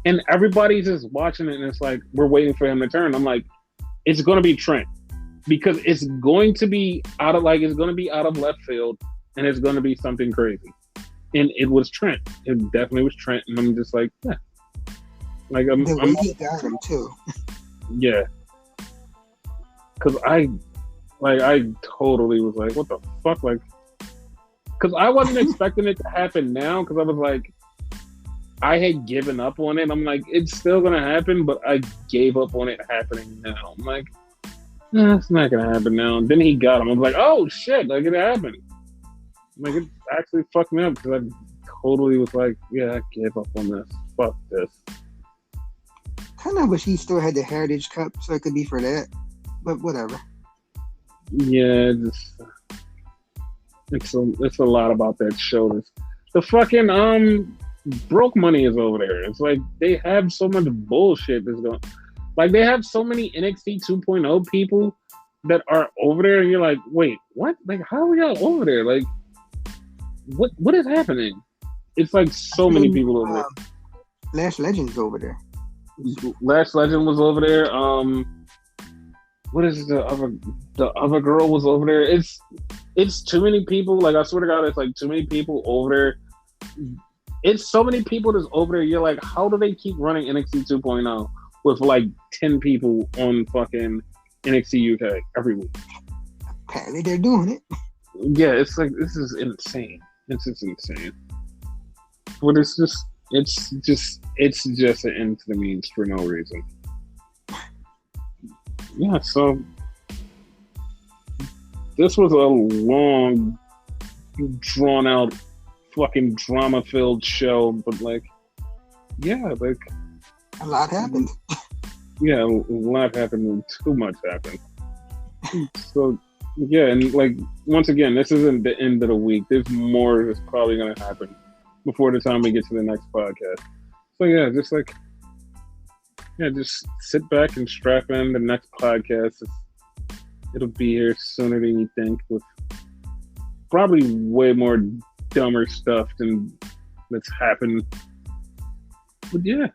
And everybody's just watching it, and it's like we're waiting for him to turn. I'm like, it's going to be Trent because it's going to be out of left field, and it's going to be something crazy. And it was Trent. It definitely was Trent, and I'm just like, yeah, like The way he got him too. yeah, because I totally was like, what the fuck, like, because I wasn't expecting it to happen now, because I was like, I had given up on it. I'm like, it's still gonna happen, but I gave up on it happening now. I'm like, nah, it's not gonna happen now. And then he got him. I was like, oh shit, like it happened. Like it actually fucked me up because I totally was like, yeah, I gave up on this. Fuck this. Kind of wish he still had the Heritage Cup so it could be for that, but whatever. Yeah, it's a lot about that show. The fucking broke money is over there. It's like they have so much bullshit that's going. Like they have so many NXT 2.0 people that are over there, and you're like, wait, what? Like how are y'all over there? Like what is happening? It's like so many people over there. Lash Legend's over there. Lash Legend was over there. What is the other girl was over there? It's too many people. Like I swear to God, it's like too many people over there. It's so many people that's over there. You're like, how do they keep running NXT 2.0 with like 10 people on fucking NXT UK every week? Apparently they're doing it. Yeah, it's like this is insane. It's just insane. But it's just an end to the means for no reason. Yeah, so this was a long, drawn out, fucking drama filled show, but like, yeah, like a lot happened. Yeah, a lot happened. Too much happened. So yeah, and like once again, this isn't the end of the week. There's more that's probably gonna happen before the time we get to the next podcast. So yeah, just sit back and strap in. The next podcast, it'll be here sooner than you think, with probably way more dumber stuff than that's happened. But yeah.